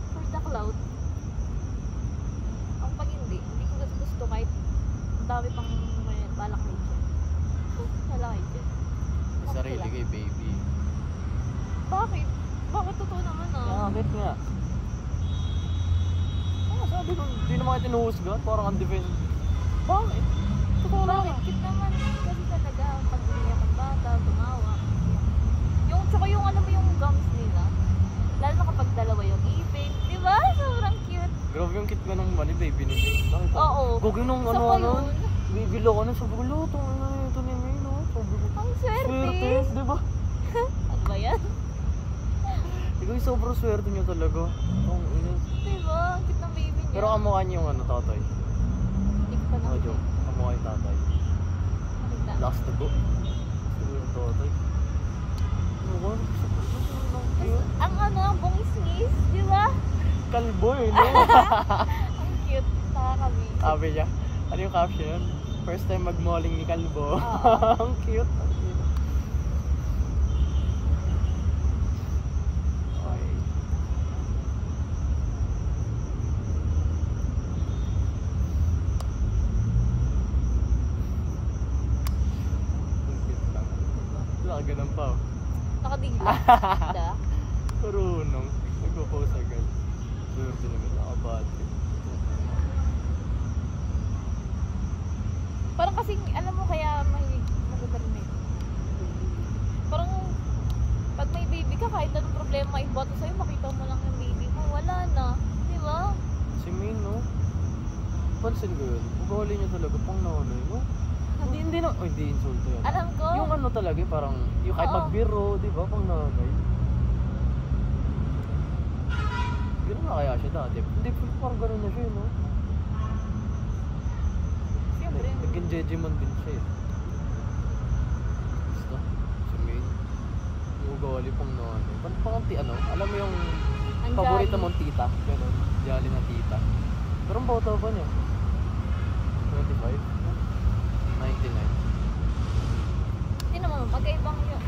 S3: For the cloud. Ang pag hindi ko gusto kahit ang dami pang balak na dyan. Wala kayo dyan.
S1: May sarili kay baby.
S3: Bakit? Bakit totoo naman ah?
S1: Bakit nga? Sabi ko, hindi naman kayo tinuhusgan, parang undefended. Bakit? Totoo
S3: Bakit?
S1: naman.
S3: Cute naman. Kasi talaga, pag bumili akong bata, tumawa. Tsaka yung alam mo yung gums nila. Lalo na kapag dalawa yung ipin. Di ba? Sobrang cute.
S1: Grabe yung kit ko nung money baby ni May. Nakita ko.
S3: Oo.
S1: Gugin nung
S3: Isa
S1: ano
S3: pa
S1: ano.
S3: yun.
S1: Bibilo ko na sabi ko, lo, itong ano ito ni May, no? Sabi ko,
S3: Ang swerte.
S1: swerte, di ba?
S3: Ano ba yan?
S1: Ikaw yung sobrang swerte niyo talaga. Ang ina.
S3: Di ba? Ang cute ng baby niya.
S1: Pero kamukha niyo yung ano, tatay.
S3: Hindi ko pa
S1: No
S3: nakita.
S1: joke. Kamukha yung tatay. Last to go. Siguro yung tatay. Ano ba?
S3: Ang ano, ang bungis-ngis. Di ba?
S1: Kalbo eh, no?
S3: Ang cute. Nakakabi.
S1: Sabi niya, ano yung caption? First time mag-malling ni Kalbo. Ang cute. Ang cute. Okay. Ang cute lang. Wala ka ganun pa. Oh.
S3: Nakadigla. Da.
S1: Karunong. Nagpo-post agad. Swerte naman, nakabati.
S3: Parang kasing, alam mo kaya mahilig mag-internet. Parang, pag may baby ka, kahit anong problema iboto sa'yo, makita mo lang yung baby mo, wala na. Di ba?
S1: Si May, no? Pansin ko yun. Ugali niya talaga pang nanay, no? Hindi na, oh, hindi insulto yan.
S3: Alam ko.
S1: Yung ano talaga, parang, yung kahit
S3: Oo.
S1: magbiro, di ba, pang nanay. Gano'n na kaya siya dati. Hindi, parang gano'n na siya, no?
S3: Siyempre.
S1: Naging jejemon din siya, eh. Basta, si May. Yung ugali pang nanay. Pang ano, alam mo yung
S3: Ang
S1: paborito
S3: jolly.
S1: mong tita, gano'n. Jolly na tita. Pero ang bata pa niya. 25? 99.
S3: Hindi naman, magkaibang yung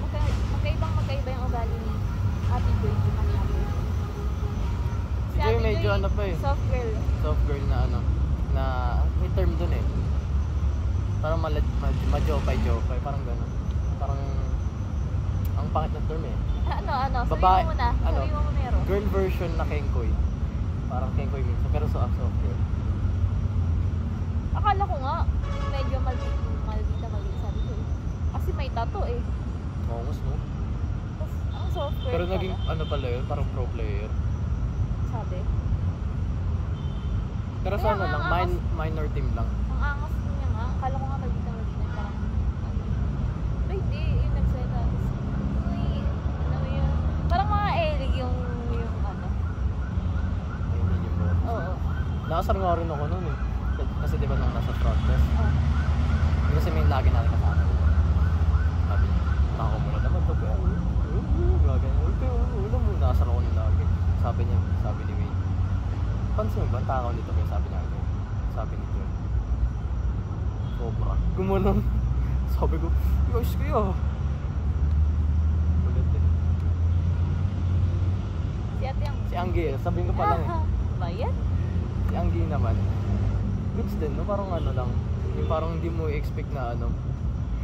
S3: ugali ni Ate Joy. Si
S1: Joy medyo ano pa eh.
S3: Soft girl.
S1: Soft girl na ano, na may term dun eh. Parang majopay, parang gano'n. Parang, ang pangit na term eh.
S3: Ano,
S1: Babae,
S3: sabihin mo muna.
S1: ano?
S3: Sabihin mo meron.
S1: Girl version na Kenkoy. Parang Kenkoy minsan, pero soft girl.
S3: Akala ko nga, medyo maldita sabi ko eh. Kasi may tattoo eh.
S1: Mongos, no?
S3: Tapos, ang soft girl
S1: Pero
S3: pala,
S1: naging ano pala yun, parang pro player.
S3: sabi.
S1: Pero
S3: Kaya
S1: sa ano
S3: nga,
S1: lang,
S3: angas.
S1: minor team lang.
S3: Ang angas niya nga. Akala ko nga maldita. Parang, ano. Pero hindi, yung nagsalita. Uy, ano yun. Parang mga elig yung ano.
S1: Ayun yung bro.
S3: Oo.
S1: Nakasar nga rin ako nun eh. Kasi diba nung nasa front desk,
S3: Oh.
S1: kasi may lagi natin kasama. Sabi niya, nakakumula naman to. Kaya, gagawin. Pero ulo mo, nakasar ako nun lagi. Sabi niya, sabi ni Wayne. Pansin mo ba, ang takaw nito kaya sabi niya agad. Sabi ni John. Sobra. Gumanon. Sabi ko, yos kayo. Ulit eh.
S3: Si ate ang...
S1: Si Anggi, sabihin ko pa lang eh.
S3: Ba yan?
S1: Si Anggi naman. Goods din, no? Parang ano lang. Yung parang hindi mo i-expect na ano.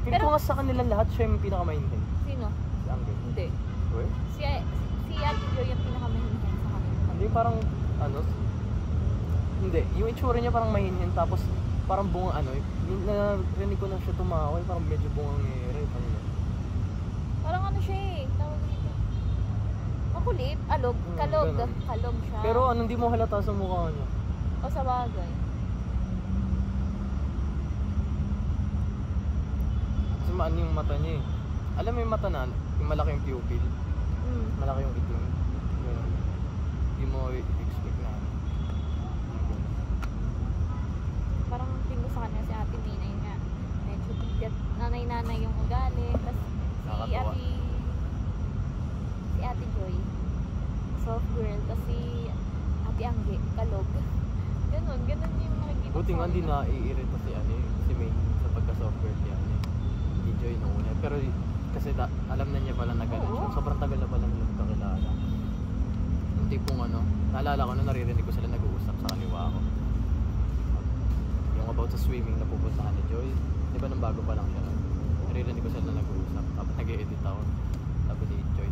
S1: Pero
S3: Pero-
S1: kung nga sa kanila lahat, siya yung pinakamainhin.
S3: Sino?
S1: Si Anggi.
S3: Hindi.
S1: Well,
S3: Si Ate Joy yung pinakamahinhin sa kanila.
S1: hindi parang ano. Hindi, yung itsura niya parang mahinhin tapos parang bunga ano. Narinig ko na siya tumawa, parang medyo bungang ngere.
S3: Parang ano siya eh. Tawag dito. Makulit. Alog. Kalog.
S1: ganun.
S3: Kalog siya.
S1: Pero ano, hindi mo halata sa mukha niya.
S3: O sa bagay.
S1: Kasi maano yung mata niya eh. Alam mo yung mata na, yung malaki yung pupil. Malaki yung itim. Ganun. Hindi mo expect na.
S3: Parang tingin ko sa kanya si Ate Mina yun nga. Medyo bigat, nanay-nanay yung ugali. Tapos
S1: Nakakatawa.
S3: si Ate Joy, soft girl. Tapos si Ate Angge, kalog. Ganun yung nakikita
S1: Buti nga hindi
S3: kanila.
S1: naiirita si ano eh, si May sa pagka-software niya. Enjoy nung una. Pero kasi alam na niya pala na ganun siya.
S3: Oo.
S1: Sobrang tagal na pala nilang kakilala. Yung tipong ano, naalala ko na naririnig ko sila nag-uusap sa kaliwa ko. Yung about sa swimming na pupuntahan ni Joy. Di ba nung bago pa lang siya nun? Naririnig ko sila nag-uusap. Tapos nag-i-edit ako. Sabi ni Joy.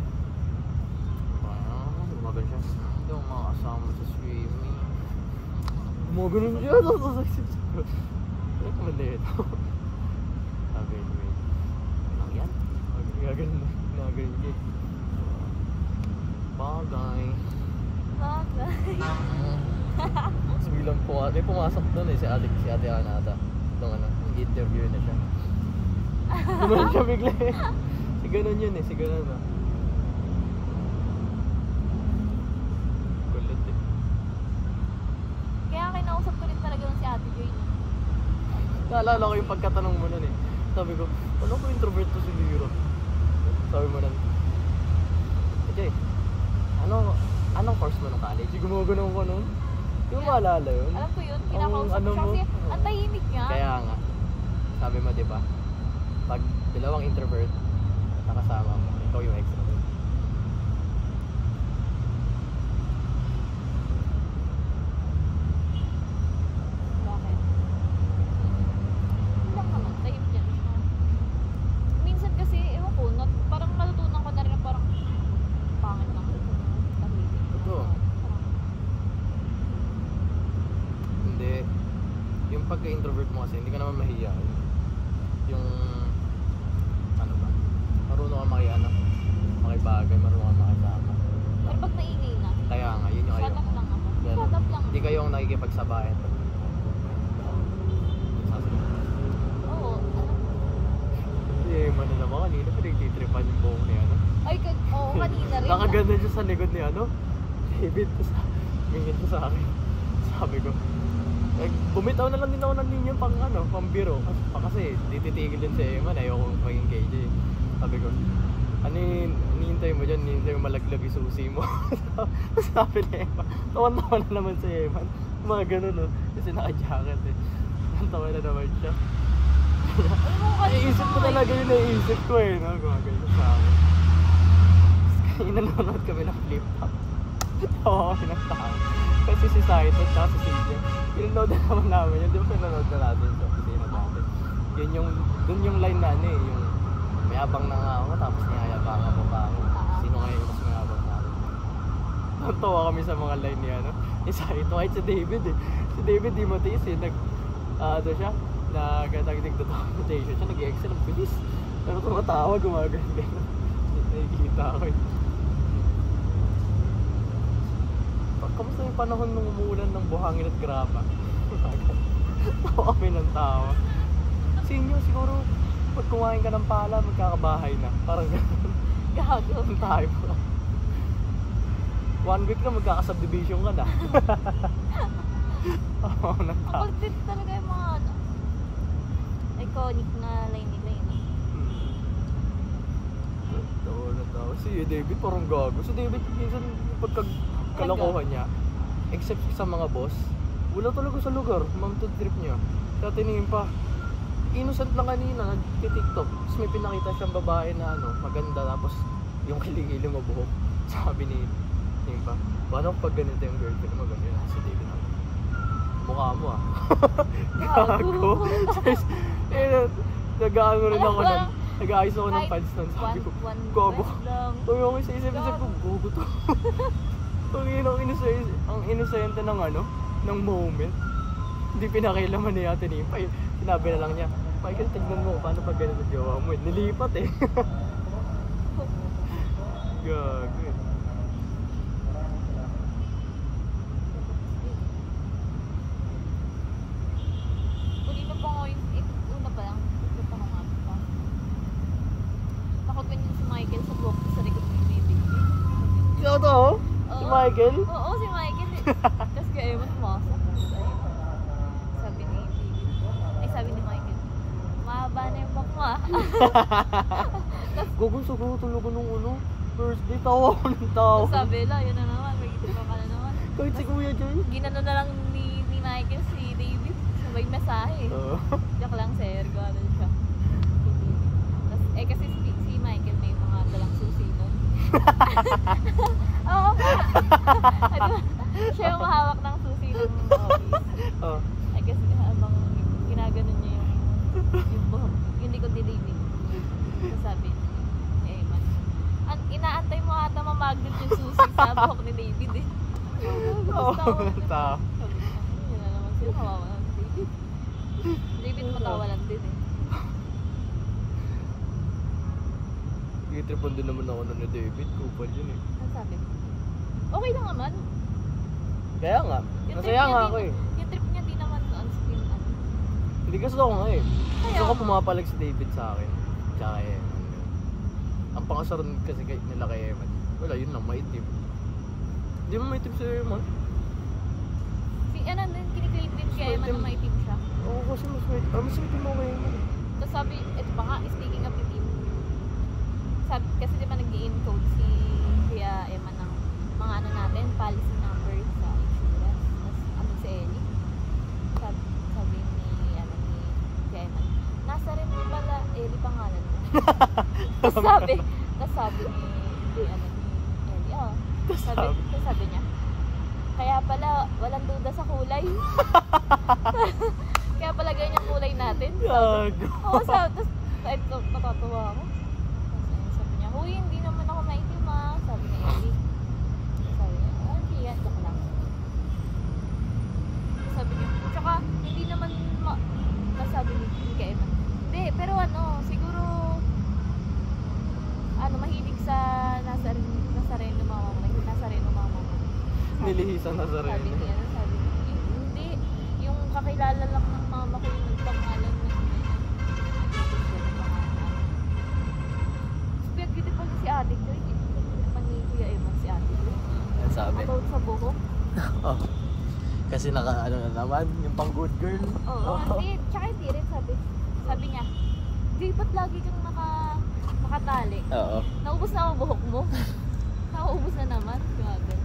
S1: Gumagal siya. Hindi ako makakasama sa swimming. Gumaganon siya. Sasasaksit ko. Ay, malito. Sabi ni May. Ano yan? Gaganon na. Gaganon siya. Bagay. Tapos biglang pumasok doon eh, si Ate Ana ata. Itong ano, interview na siya. Gumanon siya bigla eh. Si ganon yun eh, si ganon ah. Kulit eh.
S3: Kaya kinausap ko rin talaga yung si Ate Joy.
S1: Naalala ko yung pagkatanong mo nun eh. Sabi ko, ano ko introvert to si Liro? Sabi mo nun, Jay, anong course mo nung college? Gumagano'n ko nun. Yung maalala yun.
S3: Alam ko yun, kinakausap
S1: ano
S3: ko siya
S1: mo?
S3: kasi ang tahimik niya.
S1: Kaya nga, sabi mo diba, pag dalawang introvert nakasama mo, ikaw yung extrovert.
S3: Bakit? Hindi lang naman, tahimik yan siya. Minsan kasi, ewan ko, parang natutunan ko na rin na parang pangit lang ito. Tahimik.
S1: Totoo. Hindi. Yung pagka-introvert mo kasi, hindi ka naman mahihiyain. Yung, ano ba, marunong ka makibagay, marunong ka makisama.
S3: Pero pag naingay na,
S1: Kaya nga, yun yung
S3: shut
S1: ayaw
S3: up
S1: mo.
S3: lang ako.
S1: Ganun.
S3: Shut up lang.
S1: Hindi kayong nakikipagsabayan.
S3: Oo.
S1: Si Eman na naman kanina, pinagtitripan yung buhok niya, ano?
S3: Oo, kanina rin.
S1: Nakaganda siya sa likod ni ano? David, mingin ko sa akin. Sabi ko, bumitaw na lang din ako ng linya pang biro. Kasi tititigil din si Eman, ayoko maging KJ. Sabi ko, hinihintay mo dyan, hinihintay mo malaglag yung susi mo. Sabi ni Eman, tawan-tawa na naman si Eman. Mga ganun, no? Kasi naka-jacket eh. Tawan na naman siya. Iisip ko talaga yun, naiisip ko eh, no? Gumagay sa akin. Tapos kanina nanonood kami ng flip top. Tawa kami ng tao. Kasi si Saito at si Silvia, pinanood na naman namin yun. Di ba pinanood na natin sa opisina natin? Yun yung, dun yung line na ano eh, yung mayabang na nga ako tapos niyayabangan mo pa ako. Sino kaya yung mas mayabang na ako? Natawa kami sa mga line niya, no? Ni Saito, kahit si David eh. Si David di matiis eh, siya, nag-documentation siya, nag-excel, ang bilis. Pero tumatawa, gumaganda. Nakikita ko eh. Kamusta yung panahon nung umuulan ng buhangin at graba? Tawa kami ng tawa. Sa inyo, siguro, pag kumain ka ng pala, magkakabahay na. Parang gano'n.
S3: Gago.
S1: Tayo pa. 1 week na magkakasubdivision ka na. Oo, nagtawa.
S3: Kapag din talaga yung mga iconic na line nila yun.
S1: Natawa. Si David parang gago. Si David minsan pagkakalokohan niya, except sa mga boss, wala talaga sa lugar, mountain trip niya. Kaya tiningin pa, innocent lang kanina, nag-tiktok. Tapos may pinakita siyang babae na maganda, tapos yung kilig-iling mo buhok. Sabi ni pa, paano pag ganito yung girlfriend mo, ganyan si David. Mukha mo ah. Gago. Nag-aano rin ako ng, nag-aayos ako ng pants nun. Sabi ko, gago. Sabi ako sa isip-isip ko, gago to. Ang inosente ng ng moment. Hindi pinakailaman ni Ate Nipa. Sinabi na lang niya, Michael, tignan mo paano pag ganito jowa mo. Nilipat eh. Gago eh.
S3: Kanina pa nga yung una pa lang. Ito pa nga pa. Takot ganyan si Michael sa buhok sa likod ni David.
S1: Ikaw to? Si
S3: Oo.
S1: Michael?
S3: Oo, si Michael eh. Tapos kaya Ewan pumasok. Sabi ni David. Ay, sabi ni Michael. Mahaba na yung buhok mo ah.
S1: Gugu, siguro tulugan nung ano. First day, tawa ko ng tawa.
S3: Tapos sabi la, yun na naman. May gitip ka na naman.
S1: Kahit si Kuya Joy.
S3: Ginano na lang ni Michael si David. Sabay mesahe eh.
S1: Oo.
S3: Joke lang, sir. Gano'n siya. Tapos, kasi si Michael may mga dalang susi nun. Oo nga. Ay, diba? Siya yung mahawak ng susi ng office.
S1: Oo.
S3: Ay, kasi habang ginaganon niya yung buhok, yung likod ni David. Tapos sabi, man, inaantay mo ata mamagnet yung susi sa buhok ni David eh.
S1: Oo.
S3: Sabi
S1: Tawa.
S3: niya, yun na naman sila, kawawa na si David. David matawalan din eh.
S1: Itripon din naman ako na ni David. Kupal yun eh.
S3: Ano sabi? Okay lang naman.
S1: Kaya nga.
S3: Yung
S1: Masaya nga ako eh.
S3: Yung trip niya di naman on screen ano.
S1: Hindi gusto ko nga eh.
S3: Kaya
S1: Gusto ko
S3: nga.
S1: pumapalag si David sa akin. Tsaka kay Eman. Ang pangasaran kasi nila kay Eman. Wala, yun lang, maitim. Hindi mo maitim si Eman.
S3: Si ano din, kinikilig din kaya
S1: Maitim.
S3: man na maitim siya.
S1: Oo, kasi mas maitim. Mas maitim ako kay Eman.
S3: Tapos sabi, ito pa nga, speaking of itim. Sabi, kasi di ba nag-i-encode si Kuya Emma ng mga ano natin, policy number sa insurance. Tapos ano si Ellie. Sabi ni, ano ni Kuya Emma, nasa rin pala, Ellie pangalan mo. Tapos sabi ni, ano ni Ellie, oh. Tapos sabi niya, kaya pala, walang duda sa kulay. Kaya pala ganyan yung kulay natin.
S1: Gago.
S3: Oo, tapos kahit natatawa ako. Tapos sabi niya, huy, hindi naman ako maitim ah. Sabi ni Ellie. Sabi niya, hindi yan, joke lang. Sabi niya, tsaka hindi naman nasabi ni Kaya hindi, pero ano, siguro ano, mahilig sa Nazareno mama mo. Nazareno mama mo.
S1: Nilihisan na sa rin.
S3: Sabi niya, hindi, yung kakilala lang ng mama ko yung nagpangalan mo. Spaghetti pa si ate ko, hindi pa ni Kuya Eman si ate ko.
S1: Yan sabi.
S3: About sa buhok.
S1: Oh. Kasi naka ano na naman, yung pang good girl.
S3: Oo, hindi, tsaka hindi rin sabi niya, di ba't lagi kang nakatali?
S1: Oo.
S3: Naubos na ang buhok mo. Naubos na naman. Ganun.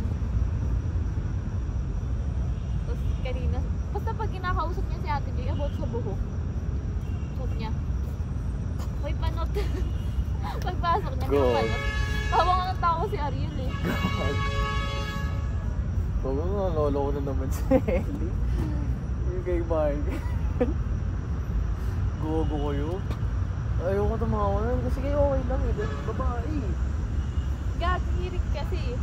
S3: Tapos kanina, basta pag kinakausap niya si Ate Joy about sa buhok, sabi niya, may panot. Pagpasok niya, may
S1: God.
S3: panot. Tawa nga ng tao si Ariel eh.
S1: Huwag mo nga, lolo ko na naman si Ellie. Yung kay Mark. Gogo kayo. Ayoko tumawanan kasi kayo okay lang eh. Dahil babae.
S3: Gagirik kasi.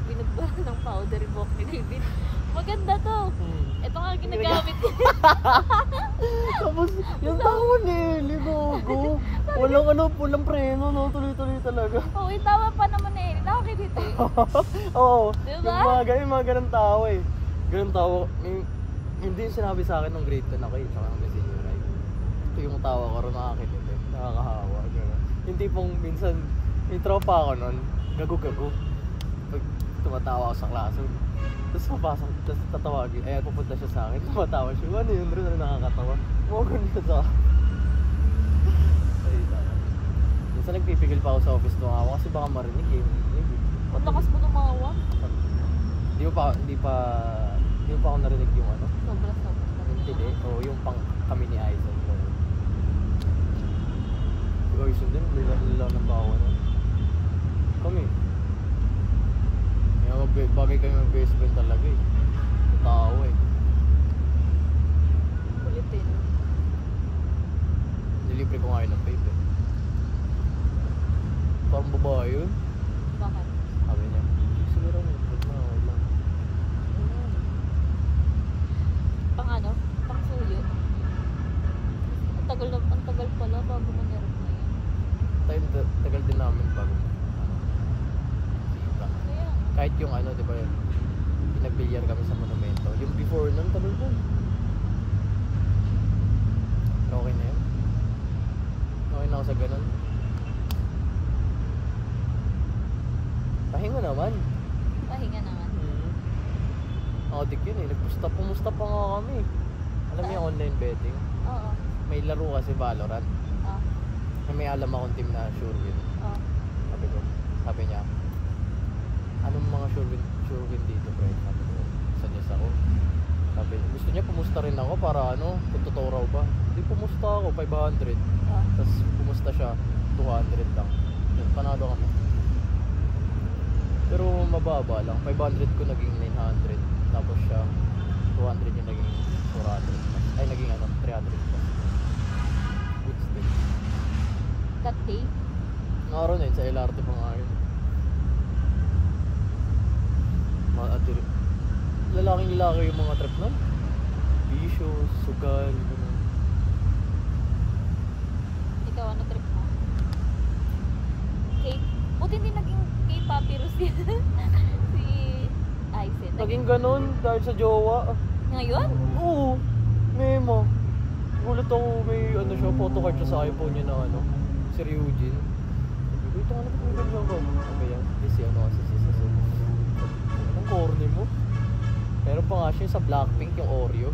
S3: Binagbahan ng powder yung buhok ni David. Maganda to. Ito nga ginagamit niya.
S1: Tapos, yung tawon eh, ligogo. Walang ano, walang preno, no? Tuloy-tuloy talaga.
S3: Oo, yung tawa pa naman eh. Nakakit eh.
S1: Oo,
S3: Diba?
S1: yung mga ganun tao eh. Ganun tao, hindi yung sinabi sa akin ng grade 10 ako eh, tsaka ng senior high. Ito yung tawa ko rin nakakilid eh, nakakahawa, gano'n. Yung tipong minsan, may tropa ako nun, gago-gago. Pag tumatawa ako sa klase, tapos papasok, tapos tatawagin, ay pupunta siya sa akin, tumatawa siya, ano yun rin, nakakatawa. Mga ganun sa akin. Minsan nagpipigil pa ako sa office tumawa kasi baka marinig eh.
S3: Ang lakas mo tumawa.
S1: Di pa ako narinig yung ano,
S3: Sobra.
S1: yung tili, o yung pang kami ni Aizen. Si Aizen din, lila ng bawa na. Kami. Bagay kami mag-best friend talaga eh. Tao eh.
S3: Kulit din.
S1: Nilibre ko nga yun ng vape eh. Parang babae yun.
S3: Bakit?
S1: Sabi niya, siguro mo, huwag na, okay lang.
S3: Pang ano? Pang suyo. Ang tagal pala bago mo meron na yan.
S1: Tagal din namin bago.
S3: Kaya,
S1: Kahit yung ano, di ba, pinagbilyar kami sa monumento. Yung before nun, tagal nun. Okay na yun. Okay na ako sa ganun. pahinga naman.
S3: Pahinga naman.
S1: Adik yun eh. Pumusta pa nga kami. Alam mo yung online betting?
S3: Oo.
S1: May laro kasi Valorant.
S3: Ah.
S1: May alam akong team na sure win.
S3: Oo.
S1: Sabi niya, anong mga sure win dito, pre? Sabi ko, suggest ako. Sabi, gusto niya pumusta rin ako para ano, kung totoo raw ba. Hindi pumusta ako, 500.
S3: Ah.
S1: Tapos pumusta siya, 200 lang. Yun, panalo kami. Pero mababa lang, 500 ko naging 900. Tapos siya, 200 yung naging 400. Ay, naging ano, 300 pa. Good still.
S3: That day?
S1: Araw na yun, sa LRT pa nga yun. Lalaking lalaki yung mga trip nun. Bisyo, sugal, gano'n.
S3: Ikaw, ano trip mo? Kate? Buti hindi naging Kate Papyrus yan. Si Aizen.
S1: Naging ganun dahil sa jowa.
S3: Ngayon?
S1: Oo, memo. Gulat ako, may ano siya, photocard siya sa iPhone niya na ano, si Ryujin. Sabi ko, ito nga naman may ganyan ba? Sabi yan, si ano kasi si Sasun. Anong corny mo? Meron pa nga siya sa Blackpink, yung Oreo.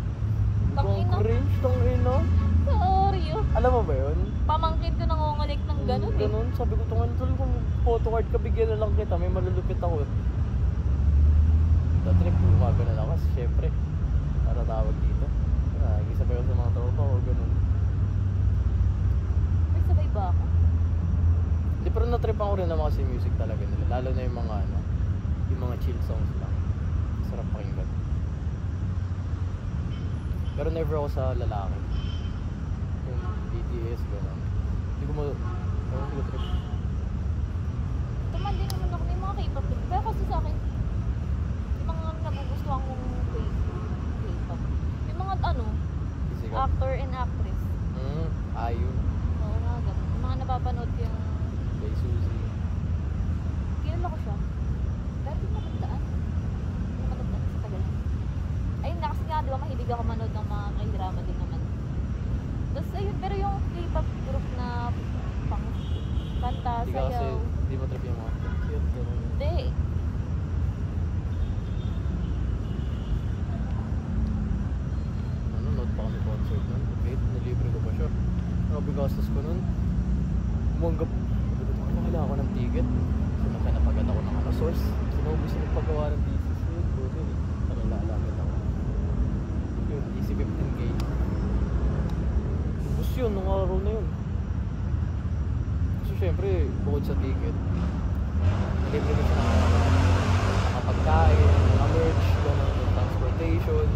S3: Tangina.
S1: Ang cringe, tangina.
S3: Sa Oreo.
S1: Alam mo ba yun?
S3: Pamangkin ko nangungulik ng ganun eh.
S1: Ganun, sabi ko, tungan tol, kung photocard ka, bigyan na lang kita, may malulupit ako. Trip, umaga na lang kasi, syempre, para tawag dito. Gisabay ko sa mga tropa ko, ganun.
S3: May sabay ba ako?
S1: Di, pero natripan ko rin naman kasi music talaga nila, lalo na yung mga ano, yung mga chill songs lang. Sarap pakinggan. Pero never ako sa lalaki. Yung BTS, gano'n. Hindi ko hindi ko trip.
S3: Tuman din naman ako may mga K-pop din. Pero kasi sa akin, yung mga nagugustuhan kong K-pop. Yung mga ano,
S1: Physical.
S3: actor and actress.
S1: Ayun.
S3: Oo nga, ganun. Yung mga napapanood ko yung
S1: Kay Suzy.
S3: kilala ko siya. Pero di matandaan. Hindi matandaan sa tagal. Ayun na kasi nga, di ba mahilig ako manood ng mga K-drama din naman. Tapos ayun, pero yung K-pop group na pang kanta,
S1: Hindi ka kasi,
S3: sayaw.
S1: hindi mo trip yung mga cute, gano'n.
S3: Hindi.
S1: Nanonood pa kami concert nun. Wait, nilibre ko pa siya. Grabe gastos ko nun. Umanggap. Kailangan ako ng ticket. Sumakay na pagad ako ng ano source. Sinubos yung paggawa ng thesis yun. Buti eh. Ano lalapit ako. Yun, easy 15K. Ubus yun, nung araw na yun. Kasi syempre, bukod sa ticket, nilibre ko siya ng kapagkain, mga merch, gano'n, transportation.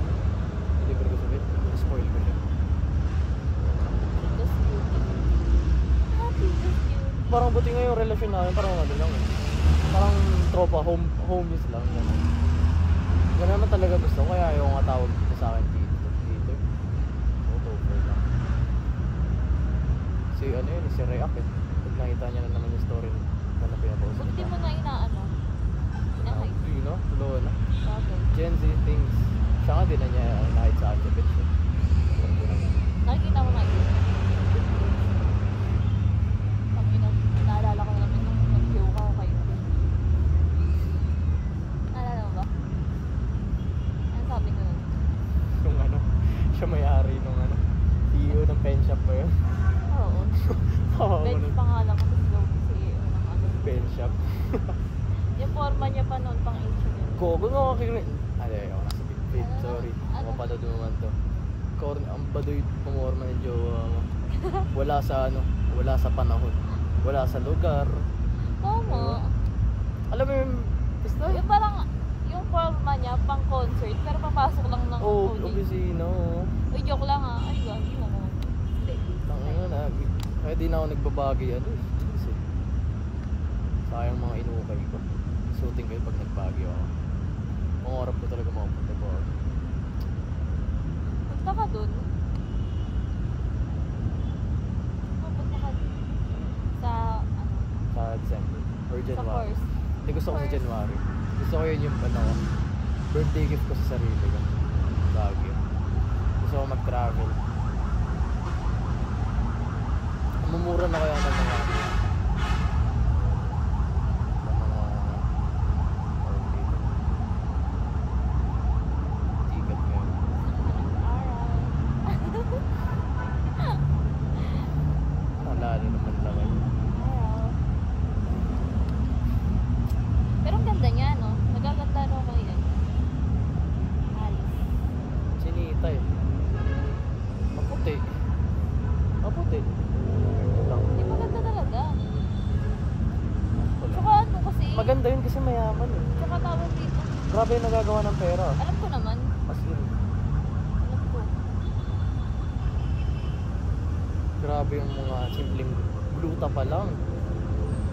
S1: Nilibre ko sa bit. Spoil ko siya.
S3: Just cute. Happy, just cute.
S1: Parang buti nga yung relasyon namin, parang ano lang eh. Parang tropa, homies lang. Gano'n. Gano'n naman talaga gusto ko, kaya ayaw nga tawag dito sa akin dito. October lang. Si ano yun, si React eh. Pag nakita niya na naman yung story na pinapost.
S3: Bakit di mo na inaano? Inahide?
S1: Hindi na, tuloy na.
S3: Bagay.
S1: Gen Z things. Siya nga din na niya nakita sa akin, bitch eh.
S3: Nakikita mo nga yun. Naalala ko naman nung nag-view ka o kayo. Naalala mo ba? Ano sabi ko nun?
S1: Yung ano, siya may-ari nung ano, CEO ng pen shop pa yun.
S3: Oo.
S1: Tawa ko
S3: Bench
S1: nun.
S3: pangalan ko sa Globe CEO ng ano.
S1: Pen shop.
S3: Yung forma niya pa noon pang intro yun.
S1: Gogo nga kakirin. Ay, ayaw ko nasa big sorry.
S3: Ano?
S1: Mapapanood mo naman to. Ang baduy pumorma ng jowa mo. Wala sa ano, wala sa panahon. Wala sa lugar.
S3: Tama.
S1: Alam mo yung, basta?
S3: Yung parang, yung forma niya pang concert, pero papasok lang ng
S1: Oh,
S3: audience.
S1: opisina.
S3: Uy, joke lang ha. Ay, gagi mo. Hindi.
S1: Tangina na. Kaya di na ako nagbabagay ano eh. Kasi, sayang mga inukay ko. Shooting kayo pag nagbagay ako. Pangarap ko talaga makapunta ko.
S3: Punta ka dun. Punta ka sa, ano,
S1: Sa December. Or
S3: sa
S1: January.
S3: course.
S1: Hindi gusto ko sa
S3: First.
S1: January. Gusto ko yun yung ano, birthday gift ko sa sarili ko. Lagi. Gusto ko mag-travel. Mumura na kaya ng mga
S3: ganda niya, no? Nagaganda no ko yan. Alice.
S1: Sinita eh. Maputi. Maputi. Ito lang.
S3: Hindi maganda talaga.
S1: Wala.
S3: Tsaka ano kasi,
S1: Maganda yun kasi mayaman eh.
S3: tsaka tawag dito.
S1: Grabe yung nagagawa ng pera.
S3: Alam ko naman.
S1: As in,
S3: Alam ko.
S1: grabe yung mga simpleng gluta pa lang.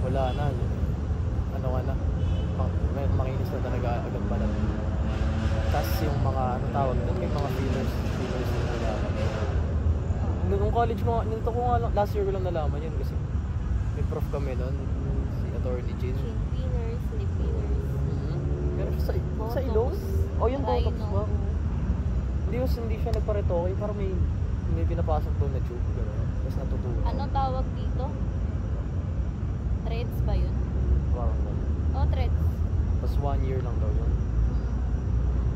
S1: Wala na. Ano ka na. Makinis na talaga agad pala. Tapos yung mga, ano tawag doon, may mga fillers na nalaman. Nung college ko, nito ko nga lang, last year ko lang nalaman yun kasi may prof kami noon, si Attorney Jane.
S3: Chin pinners, lip pinners.
S1: Meron siya sa ilong? O yung Botox ba? Hindi siya nagparetoke, parang may pinapasok doon na tube, gano'n. Tapos natutunan.
S3: Anong tawag dito? Threads ba yun?
S1: Parang gano'n.
S3: Oh, threads.
S1: Tapos 1 year lang daw yun.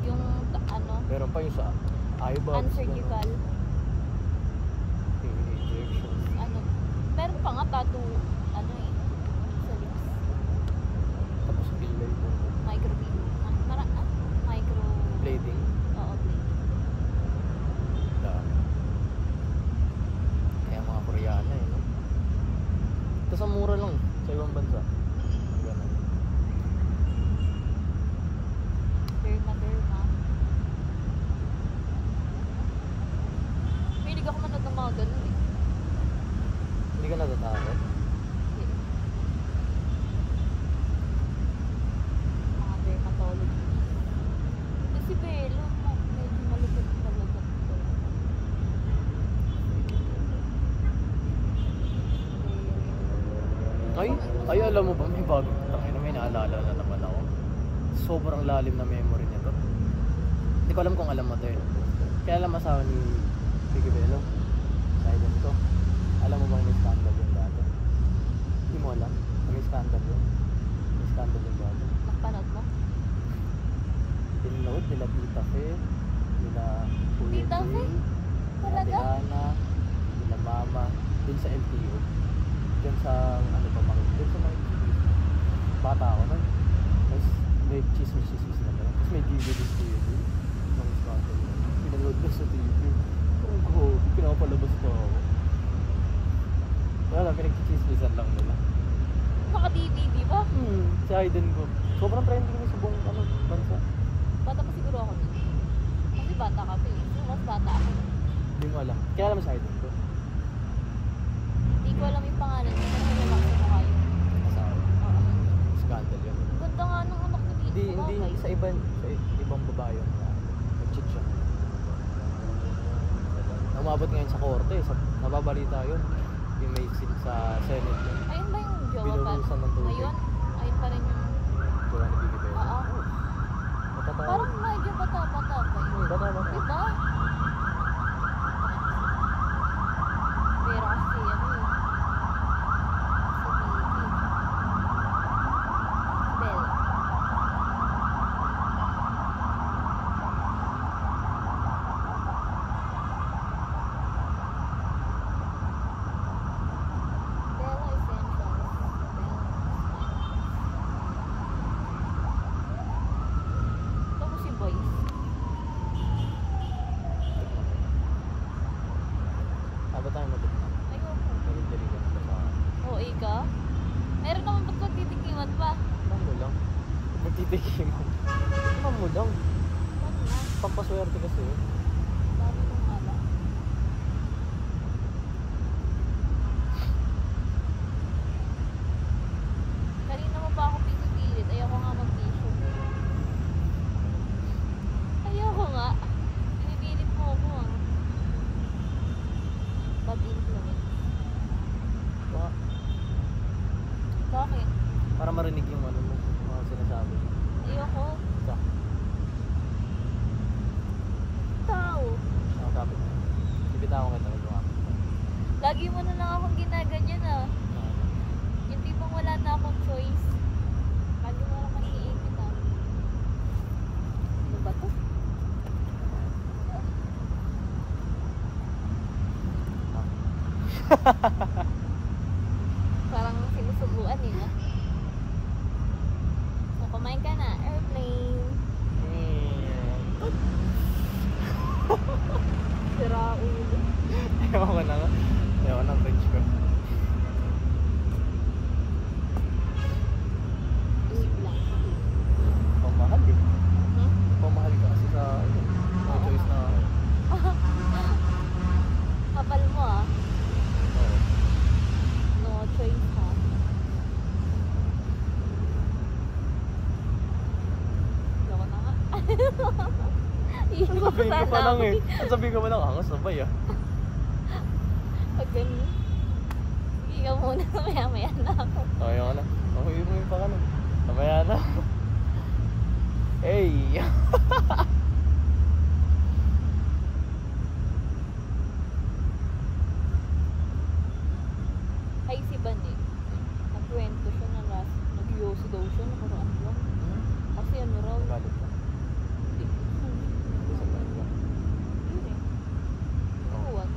S3: Yung ano,
S1: Meron pa yung sa eyeballs.
S3: unsurgical.
S1: Injections.
S3: Ano, meron pa nga tattoo, ano eh, sa lips.
S1: Tapos filler po.
S3: Micro, micro,
S1: Blading.
S3: oo, blade.
S1: Dami. Kaya mga Koreana eh, no? Tapos ang mura lang sa ibang bansa. Ganun.
S3: Derma. Mahilig ako manood ng mga ganun eh.
S1: Hindi ka natatakot?
S3: Mga dermatology. Kasi Belo, medyo malupit talaga.
S1: Ay, alam mo ba, may bagong tangina, may naalala na naman ako. Sobrang lalim na memory nito. Hindi ko alam kung alam mo to yun. Kaya alam asawa ni Vicky Bello. Silent ko. Alam mo bang may scandal yun dati? Hindi mo alam? May scandal yun. May scandal yun dati.
S3: Nakapanood mo?
S1: Tinload nila Tita Fe, nila Kuya
S3: Tita Fe?
S1: Jay,
S3: Talaga?
S1: Ate Ana, nila Mama, dun sa LTO. Dun sa, ano ba, dun sa mga bata ako nun. Tapos may chismis na gano'n. Tapos may DVD studio ng scandal yun. Pinaload na sa TV. Oh, go, pinapalabas pa ako. Wala, pinagchichismisan lang nila.
S3: Naka-DVD ba?
S1: Si Aiden ko. Sobrang trending na sa buong bansa.
S3: Bata pa siguro ako nun. Kasi bata ka pa eh. Mas bata ako.
S1: Hindi mo alam. Kaya alam mo si Aiden ko.
S3: Hindi ko alam yung pangalan. Hindi ko alam yung mukha yun.
S1: Asawa.
S3: Oo.
S1: Scandal yun.
S3: Ganda nga nung anak ko dito.
S1: Hindi sa ibang babae yun. Nag-cheat siya. Umabot ngayon sa korte. Nababalita yun. Yung may scene sa Senate yun.
S3: Ayun ba yung jowa pa?
S1: Binuhusan ng tubig.
S3: Ayun? Ayun pa rin yung...
S1: Jowa ni Vicky Bello.
S3: Oo.
S1: Matatawa.
S3: Parang medyo bata-bata pa yun.
S1: Bata.
S3: Diba? Pero kasi ano eh. Si Bella. Bella Essentials. Tapos si Boyce.
S1: Aba tayo matikman.
S3: Ayoko.
S1: Nalindirigan ko sa...
S3: Oo, ika. Meron naman ba't magtitikiman pa?
S1: Alam mo lang. Magtitikiman. Alam mo lang.
S3: Ba't na?
S1: Pampaswerte kasi yun.
S3: Dami mong ala. Kanina mo pa ako pinipilit. Ayoko nga mag-tissue. Ayoko nga. Pinipilit mo ako ah. Bad influence.
S1: Ba-
S3: Bakit?
S1: Para marinig yung ano mo. Mga sinasabi.
S3: Ayoko.
S1: Sa.
S3: Tao.
S1: Nakakapit mo. Ibitawan kita.
S3: Lagi mo na lang akong ginaganyan ah. Yung tipong wala na akong choice. Lagi mo lang maniipit ah. Ano ba to? Parang sinusubuan eh, no? Kung Kumain ka na, airplane. Sira ulo.
S1: Ewan ko na nga. Ewan ang cringe ko.
S3: Isip lang.
S1: Pamahal eh.
S3: Hmm?
S1: Pamahal ka kasi sa ano. No choice na.
S3: Kapal mo ah.
S1: Oo.
S3: No choice ha. Loko na nga.
S1: Ang sabihin ko pa lang eh. Ang sabihin ko pa lang, angas na ba ya?
S3: Pag ganun. Sige ka muna, maya-maya na ako.
S1: Okay ka na. Okay mo yung pa ka na. Mamaya na. Hey!
S3: Ay, si Ban eh. Nagkwento siya na last. Nag-yosi daw siya. Nakaraan lang. Kasi ano raw.
S1: Galit ka.
S3: Hindi.
S1: Hindi sa galit ka.
S3: Yun eh. Ewan.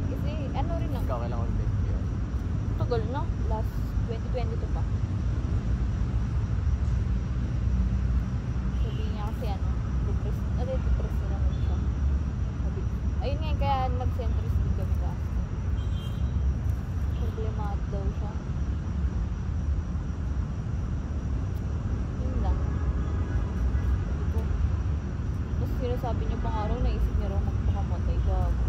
S3: Kasi ano rin lang.
S1: Ikaw kailangan ko thank you.
S3: Tagal na. Last 2022 pa. Sabi niya kasi ano. Depressed na naman siya. Sabi. Ayun nga kaya nag-centrist din kami last. Problematic daw siya. Yun lang. Sabi ko. Tapos sinasabi niya pang araw, naisip niya raw magpakamatay. Gago.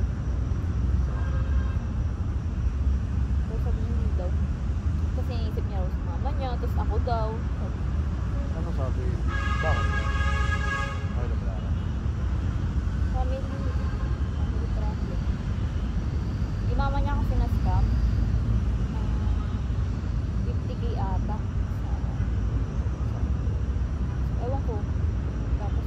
S3: Pero sabi niya hindi daw. Kasi naisip niya raw sa mama niya, tapos ako daw. Sabi,
S1: Ano sabi? Bakit? Okay lang wala na.
S3: family problem. Yung mama niya kasi na-scam. Ng 50k ata. Ewan ko. Tapos,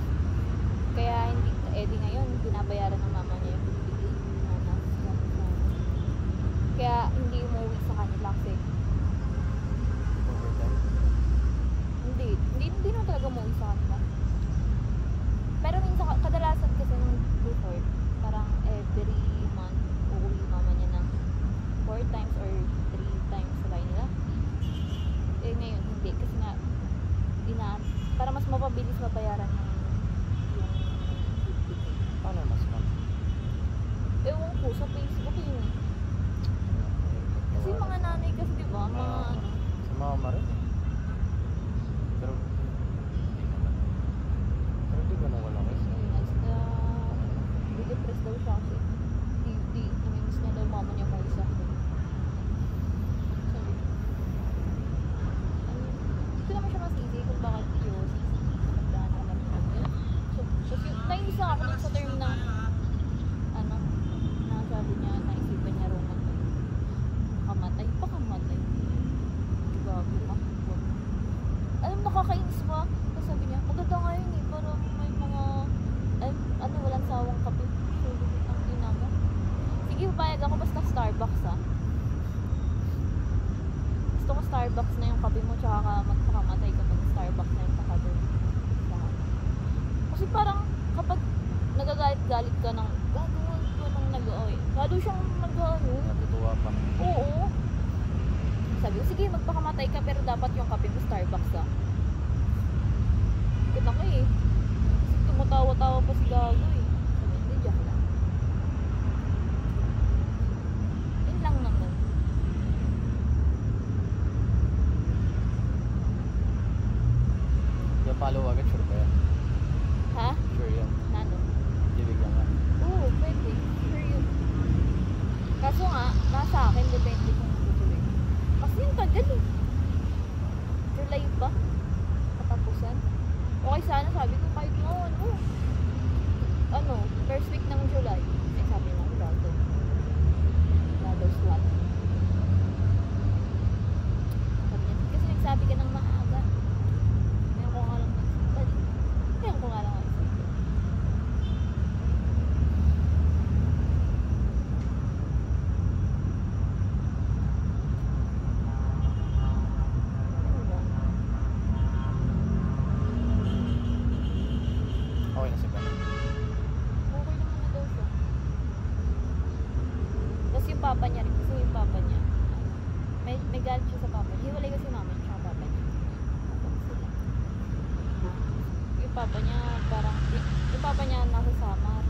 S3: kaya hindi, di ngayon, binabayaran ng mama niya yung 50k na na-scam sa. Kaya hindi umuwi sa kanila kasi
S1: Overtime?
S3: hindi na talaga umuwi sa kanila. Pero minsan, kadalasan kasi nung before, parang every month, uuwi mama niya ng 4 times or 3 times sa bahay nila. Eh ngayon, hindi. Kasi nga, para mas mapabilis mabayaran yung 50k.
S1: Paano mas ma'am?
S3: Ewan ko, sa Facebook yun. Kasi mga nanay kasi, di ba? Mga,
S1: Sa mama rin eh. Pero hindi naman. Pero hindi ko nang wala kasi.
S3: depressed daw siya kasi. Namimiss niya daw mama niya mo isa. Sabi ko. Hindi ko naman siya masisi kung bakit yun. Nagdaan naman niya. So, nainis lang ako dun sa term na ano, na sabi niya, naisipan niya raw pakamatay. Gago ka. Alam, nakakainis ba? Tapos sabi niya, maganda nga yun eh, parang may mga, walang sawang kape. Ang ina mo. Sige, papayag ako basta Starbucks ah. Gusto ko Starbucks na yung kape mo, tsaka ka magpakamatay kapag Starbucks na yung pakador. Kasi parang, kapag nagagalit-galit ka ng, gagawin ko nang nag-away. Lalo siyang nag-ano.
S1: Natutuwa pa.
S3: Oo. Sabi ko, sige, magpakamatay ka, pero dapat yung kape mo Starbucks ah. Kita ko eh. Kasi tumatawa-tawa pa si Gago eh. Sabi, hindi, joke lang. Yun lang naman.
S1: Yung follow agad, sure ba yan?
S3: Ha?
S1: Sure yan.
S3: Nano?
S1: Bibigyan ka.
S3: Oo, pwede. Sure yun. Kaso nga, nasa akin, depende kung tutuloy. Kasi yung tagal eh. July pa? Katapusan? Okay sana, sabi ko kahit mo, first week ng July. Eh, sabi mo, wala daw. Wala daw slot. Sabi niya, kasi nagsabi ka ng maaga. Ngayon ko nga lang nagsabi. Ngayon ko nga lang nagsabi.
S1: Okay na si Ben.
S3: Okay naman na daw siya. Tapos yung papa niya rin, kasi yung papa niya, may galit siya sa papa niya. Hiwalay kasi mama niya, tsaka papa niya. Tapos sila. papa niya, parang, yung papa niya nasa Samar.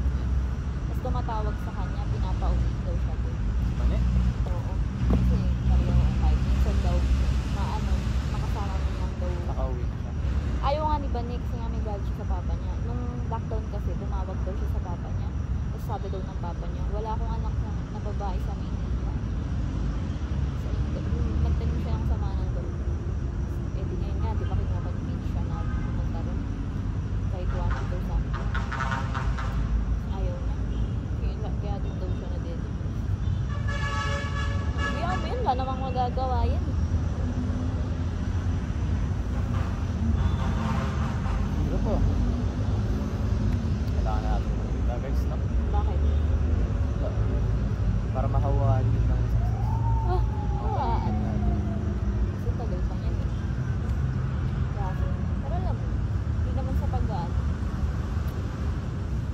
S3: Tapos tumatawag sa kanya, pinapauwi daw siya doon.
S1: Mani?
S3: Oo. Kasi pareho ang kahit minsan daw, makasama mo lang daw.
S1: Nakauwi na siya.
S3: Ayaw nga ni Banik, kasi nga may galit siya sa papa niya. Nung lockdown kasi, tumawag daw siya sa papa niya. Tapos sabi daw ng papa niya, wala akong anak na babae sa Maynila. So, nagtanim siya ng sama ng loob. Eh di ngayon nga, di ba kinakonvince siya na pumunta rin. Kahit 1 or something. Ayaw na. Kaya doon daw siya na din. Kaya mo yun, wala namang magagawa yan.
S1: Ano po? Kailangan natin magkita guys, no?
S3: Bakit?
S1: Para mahawaan din ng success.
S3: Ah,
S1: Mahawaan natin.
S3: kasi tagal pa niyan eh. Grabe. Pero alam mo, hindi naman sa pag-aan.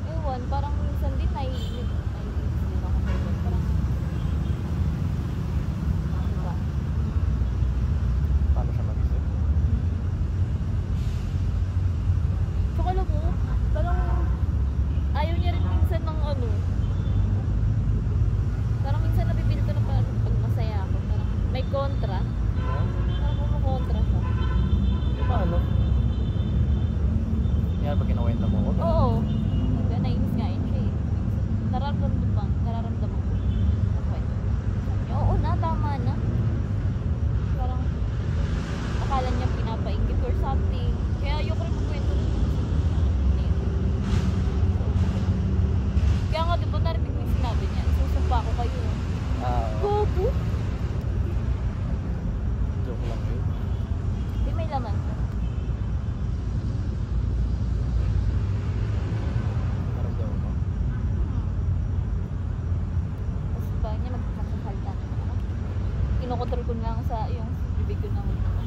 S3: Ewan, parang minsan din naiinip. Naiinip din ako sa iba. Parang, diba?
S1: Paano siya mag-isip?
S3: Tsaka alam mo, parang ayaw niya rin minsan ng ano. Parang minsan nabibili ko na parang pag masaya ako. Parang may kontra.
S1: No?
S3: Parang kumukontra siya.
S1: Paano? Kaya pag kinuwenta mo ako,
S3: Oo. Kaya nainis nga yun siya eh. Nararamdaman ko. Okay. Sabi niya, oo na, tama na. Parang akala niya pinapaingit or something. Kaya ayoko rin magkwento rin. Kaya nga, di ba narinig mo yung sinabi niya? Susumpa ko kayo. Gogo!
S1: joke lang yun.
S3: Di may laman ko.
S1: Naramdaman mo.
S3: Tapos parang niya magsasalta na naman. Kinokontrol ko lang sa yung bibig ko na huwag naman.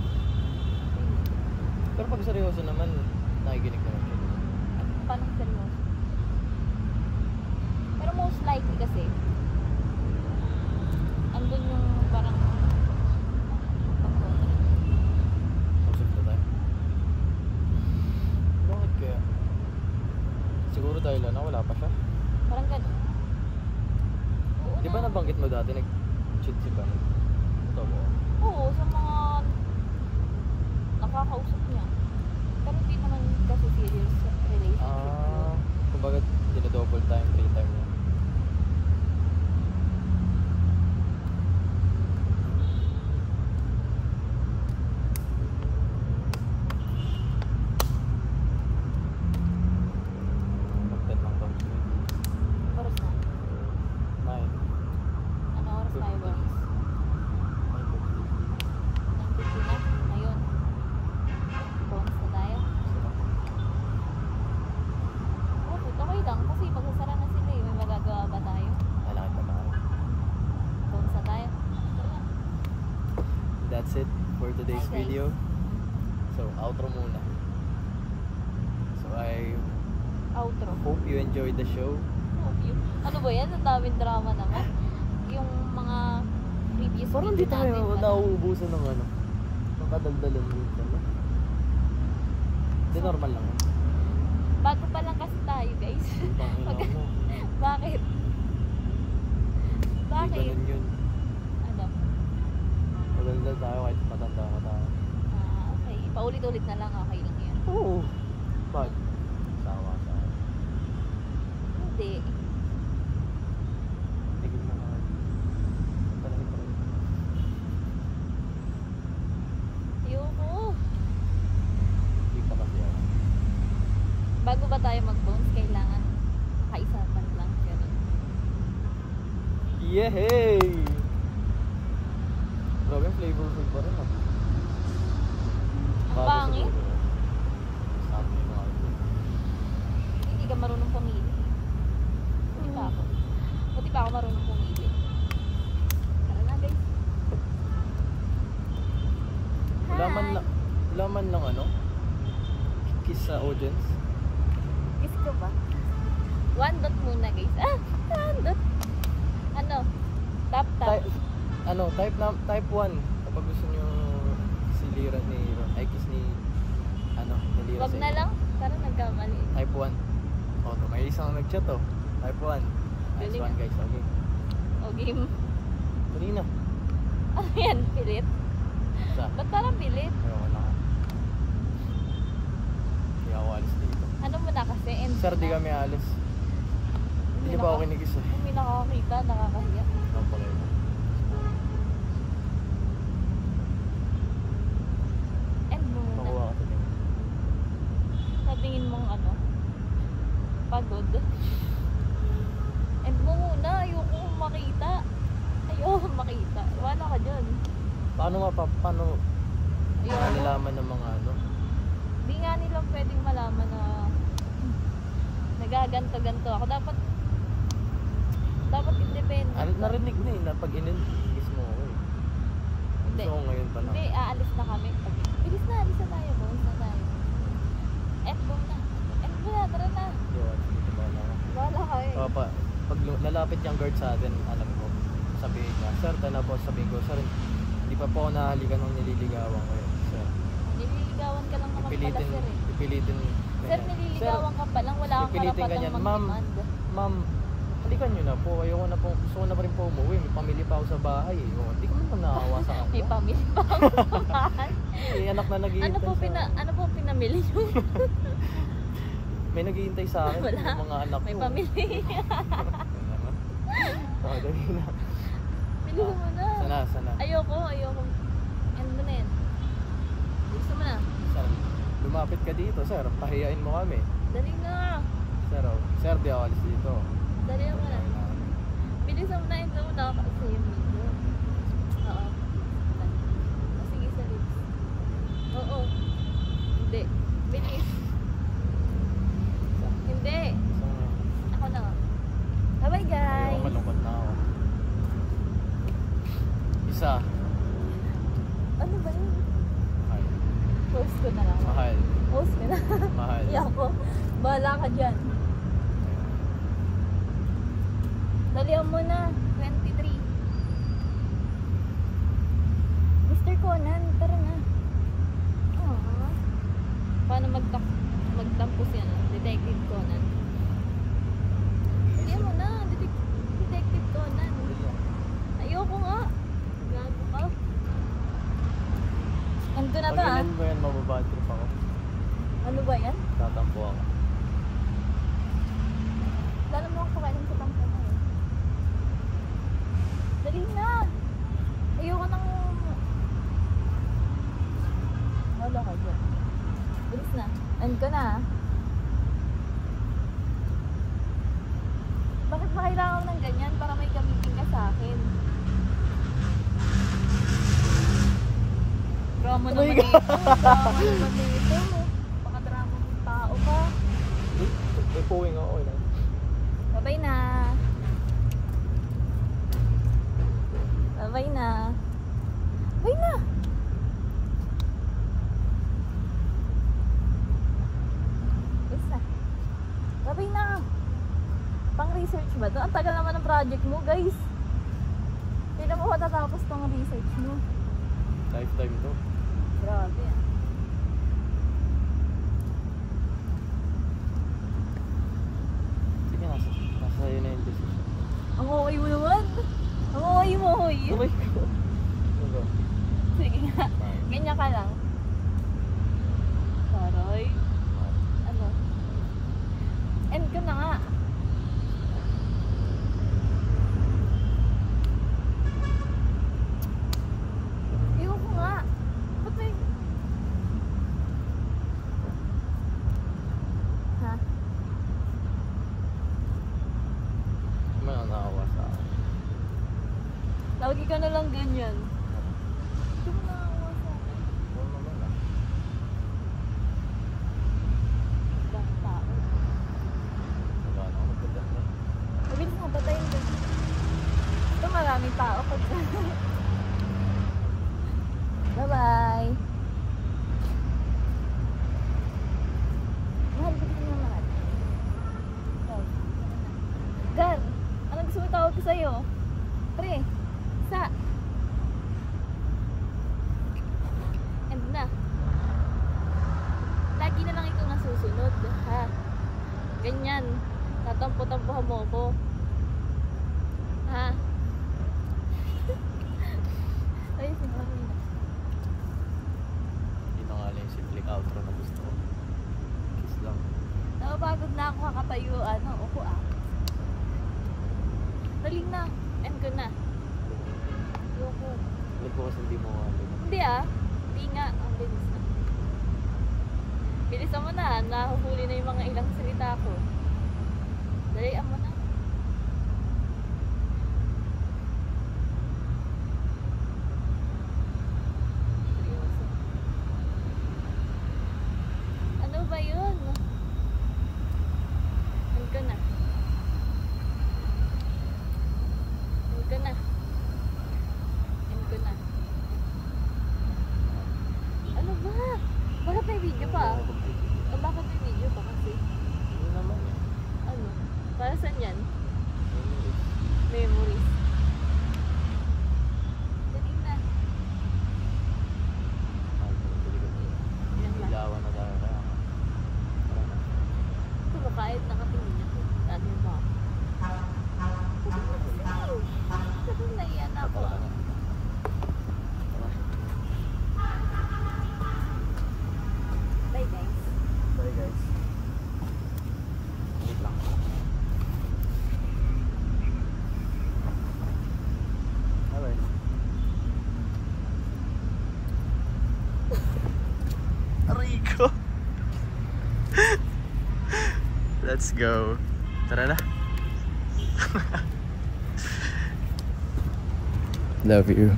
S1: Pero pag seryoso naman, nakikinig naman siya.
S3: Paano seryoso? Pero most likely kasi, andun yung parang pag-control.
S1: Usap na tayo. Bakit kaya? Siguro dahil ano, wala pa siya.
S3: Parang gano'n. Oo
S1: Di ba
S3: na.
S1: nabanggit mo dati, nag-cheat si Pan? Ito ba?
S3: Oo, sa mga nakakausap niya. Pero hindi naman kasi serious relationship.
S1: Kumbaga, dina-double time, 3 time niya. Mag-10 lang daw siya.
S3: Oras na.
S1: 9.
S3: Ano oras tayo, Boris? 9:50 na. Ngayon. Bonus na tayo. Okay lang kasi magsasara na sila eh. May magagawa ba tayo?
S1: Kailangan pa tayo.
S3: Bonus na tayo. Tara.
S1: That's it for today's
S3: Hi, guys.
S1: video. So, outro muna. So, I
S3: Outro.
S1: hope you enjoyed the show.
S3: Hope you. Ano ba yan? Ang daming drama naman. Yung mga previous
S1: Parang
S3: video
S1: di tayo
S3: natin, wala.
S1: nauubusan ng ano. Ng kadaldalan minsan. No? Di normal lang.
S3: Bago pa lang kasi tayo, guys.
S1: Panginoon mo.
S3: Bakit?
S1: Hindi
S3: Bakit?
S1: ganun yun.
S3: Ano?
S1: Madaldal tayo kahit matanda ka tayo.
S3: Okay. Paulit-ulit na lang. Okay lang yan.
S1: Oo. Bakit? Sawa.
S3: Hindi.
S1: Tigil mo na. Talagang pa rin.
S3: Ayoko.
S1: Hindi pa kasi ako.
S3: Bago ba tayo mag-bones, kailangan kaisa man lang. Ganun.
S1: Yehey! Grabe, flavorful pa rin ah.
S3: Ang pangit.
S1: Sabi mo nga ito.
S3: Hindi ka marunong pumili. Buti pa ako. Buti pa ako marunong pumili. Tara na, guys.
S1: Laman lang ano? Kiss sa audience.
S3: Kiss ko ba? 1 dot muna, guys. 1 dot. Ano? Tap.
S1: Type 1 kapag gusto nyo si Lira ni kiss ni ni Lira
S3: Wag
S1: sa
S3: na
S1: inyo.
S3: lang. Parang nagkamali.
S1: Type 1. Oh, may isang nag-chat oh. Type 1. Nice
S3: Galing,
S1: one guys, okay.
S3: O game.
S1: Kanina.
S3: Ano yan? Pilit?
S1: Sa?
S3: Ba't parang pilit?
S1: Ayaw na ka. Hindi ako alis dito.
S3: Ano mo na kasi? End
S1: Sir, di
S3: na.
S1: kami alis. Hindi pa ako kinigis eh.
S3: Kung may nakakakita, nakakahiya.
S1: Napakay mo.
S3: End mo muna.
S1: Makuha ka sa tingin.
S3: Sa tingin mong ano? Pagod. End mo muna. Ayoko makita. Ayoko makita. Wala ka dyan.
S1: Paano
S3: Ayoko.
S1: malalaman ng mga ano?
S3: Di nga nila pwedeng malaman na nagaganto-ganto ako. Dapat independent.
S1: Narinig na eh, na pag inigis mo ako eh.
S3: Hindi.
S1: Gusto ko ngayon pa lang.
S3: Hindi, aalis na kami. Bilis na, alis na tayo. Bones na tayo. End mo na. End mo na, tara na.
S1: Yun, dito ba lang.
S3: Wala ka eh.
S1: Pag lalapit yung guard sa atin, alam ko, sabihin niya, sir, po, sabihin ko, sir, hindi pa po ako nahalikan ng nililigawan ko eh. Sir,
S3: Nililigawan ka lang naman pala, sir eh.
S1: Pipilitin.
S3: Sir, nililigawan ka pa lang. Wala kang
S1: pipilitin ka
S3: karapatang
S1: niyan.
S3: mag-demand.
S1: Ma'am, halikan nyo na po. Ayoko na po. Gusto ko na pa rin po umuwi. May pamilya pa ako sa bahay. Hindi ko naman naawa sa
S3: May
S1: kanila.
S3: pamilya pa ako sa bahay.
S1: May anak na naghihintay
S3: Ano po pinamili nyo?
S1: May naghihintay sa akin.
S3: Wala.
S1: Yung mga anak
S3: May
S1: ko.
S3: pamilya.
S1: Dali na.
S3: Bilisan mo na.
S1: Sana.
S3: Ayoko. End mo na yan. Bilisan mo na.
S1: Sir, lumapit ka dito, sir. Pahiyain mo kami.
S3: Dali na.
S1: Sir, di ako alis dito.
S3: Dali mo na. Bilisan mo na. End mo na kasi yung video. Oo. Sige sa lips. Oo. Hindi. Bilis. Hindi. Ako na. Bye-bye guys.
S1: Ayoko, malungkot na ako. Isa.
S3: Ano ba yun?
S1: Mahal.
S3: Post ko na lang.
S1: Mahal.
S3: Post ko na.
S1: Mahal.
S3: Yako. Bahala ka dyan. Dalihan mo na. 23. Mr. Conan, tara na. Aww. Paano magtampos yan? Detective Conan. Dalihan mo na. Detective Conan. Ayoko nga. Gago ka. Ando na
S1: Pag
S3: to ah.
S1: ganyan mo yan, mababad trip ako.
S3: Ano ba yan?
S1: Tatampo ako.
S3: Lalo mo akong pakailan sa tampo na eh. Dali na! Ayoko nang... Wala ka dyan. Bilis na. End ko na ah. Bakit ba kailangan ko ng ganyan para may gamitin ka sa akin? Drama
S1: Oh my
S3: naman
S1: God.
S3: ito. Drama naman ito. Baka drama mong tao ka.
S1: May puwing ako eh.
S3: Bye-bye na. Bye-bye na. Bye na. Yes na. Bye-bye na. Pang research ba to? Ang tagal naman ng project mo, guys. Kailan mo matatapos tong research mo?
S1: Lifetime to.
S3: Grabe ah.
S1: Sige, nasa sa'yo na yung decision.
S3: Ang okay mo naman. Ang okay mo, hoy.
S1: Sabay ko. Ano?
S3: Sige nga. Ganyan ka lang. Taray. Ano? End ko na nga. Ayoko nga. Ba't may... Ha?
S1: May nakawa sa akin.
S3: Lagi ka na lang ganyan. Hindi mo nakawa sa akin.
S1: Oo naman ah.
S3: Ibang tao.
S1: Wala na ako magpaganda.
S3: Mabilis na patayin ko. Ito maraming tao ko dyan. Bye-bye. Mahal, bitin mo mahal. Ikaw. Gar, anong gusto mo tawag ko sa'yo? Pre, sa. Ganyan. Tatampo-tampohan mo ako. Ha? Ay, si Mami na.
S1: Hindi na nga lang yung simple outro na gusto ko. Kiss lang.
S3: Napapagod na ako kakatayo. Upo ah. Dali na. End ko na. Ayoko.
S1: Alam ko kasi hindi mo ano.
S3: Hindi ah. Hindi nga. Ang bilis na. Bilisan mo na. Nahuhuli na yung mga ilang salita ko. Dalian mo na. Seryoso. Ano ba yun? Ano ka na? Ano ka na? Ano ka na? Ano ba? Bakit may video pa? Bakit may video pa kasi?
S1: Hindi naman eh.
S3: Ano? Para saan yan? Memories. Dali na. Yan lang.
S1: Ilawan na tayo kaya. Tara na.
S3: Ito mo kahit nakatingin ako. Ano ba? Sabi na yan ako.
S1: Tara na. Tara.
S3: Bye guys.
S1: Bye guys. Wait lang. Bye. Rico. Let's go. Tara na. Love you.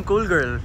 S1: Cool girl.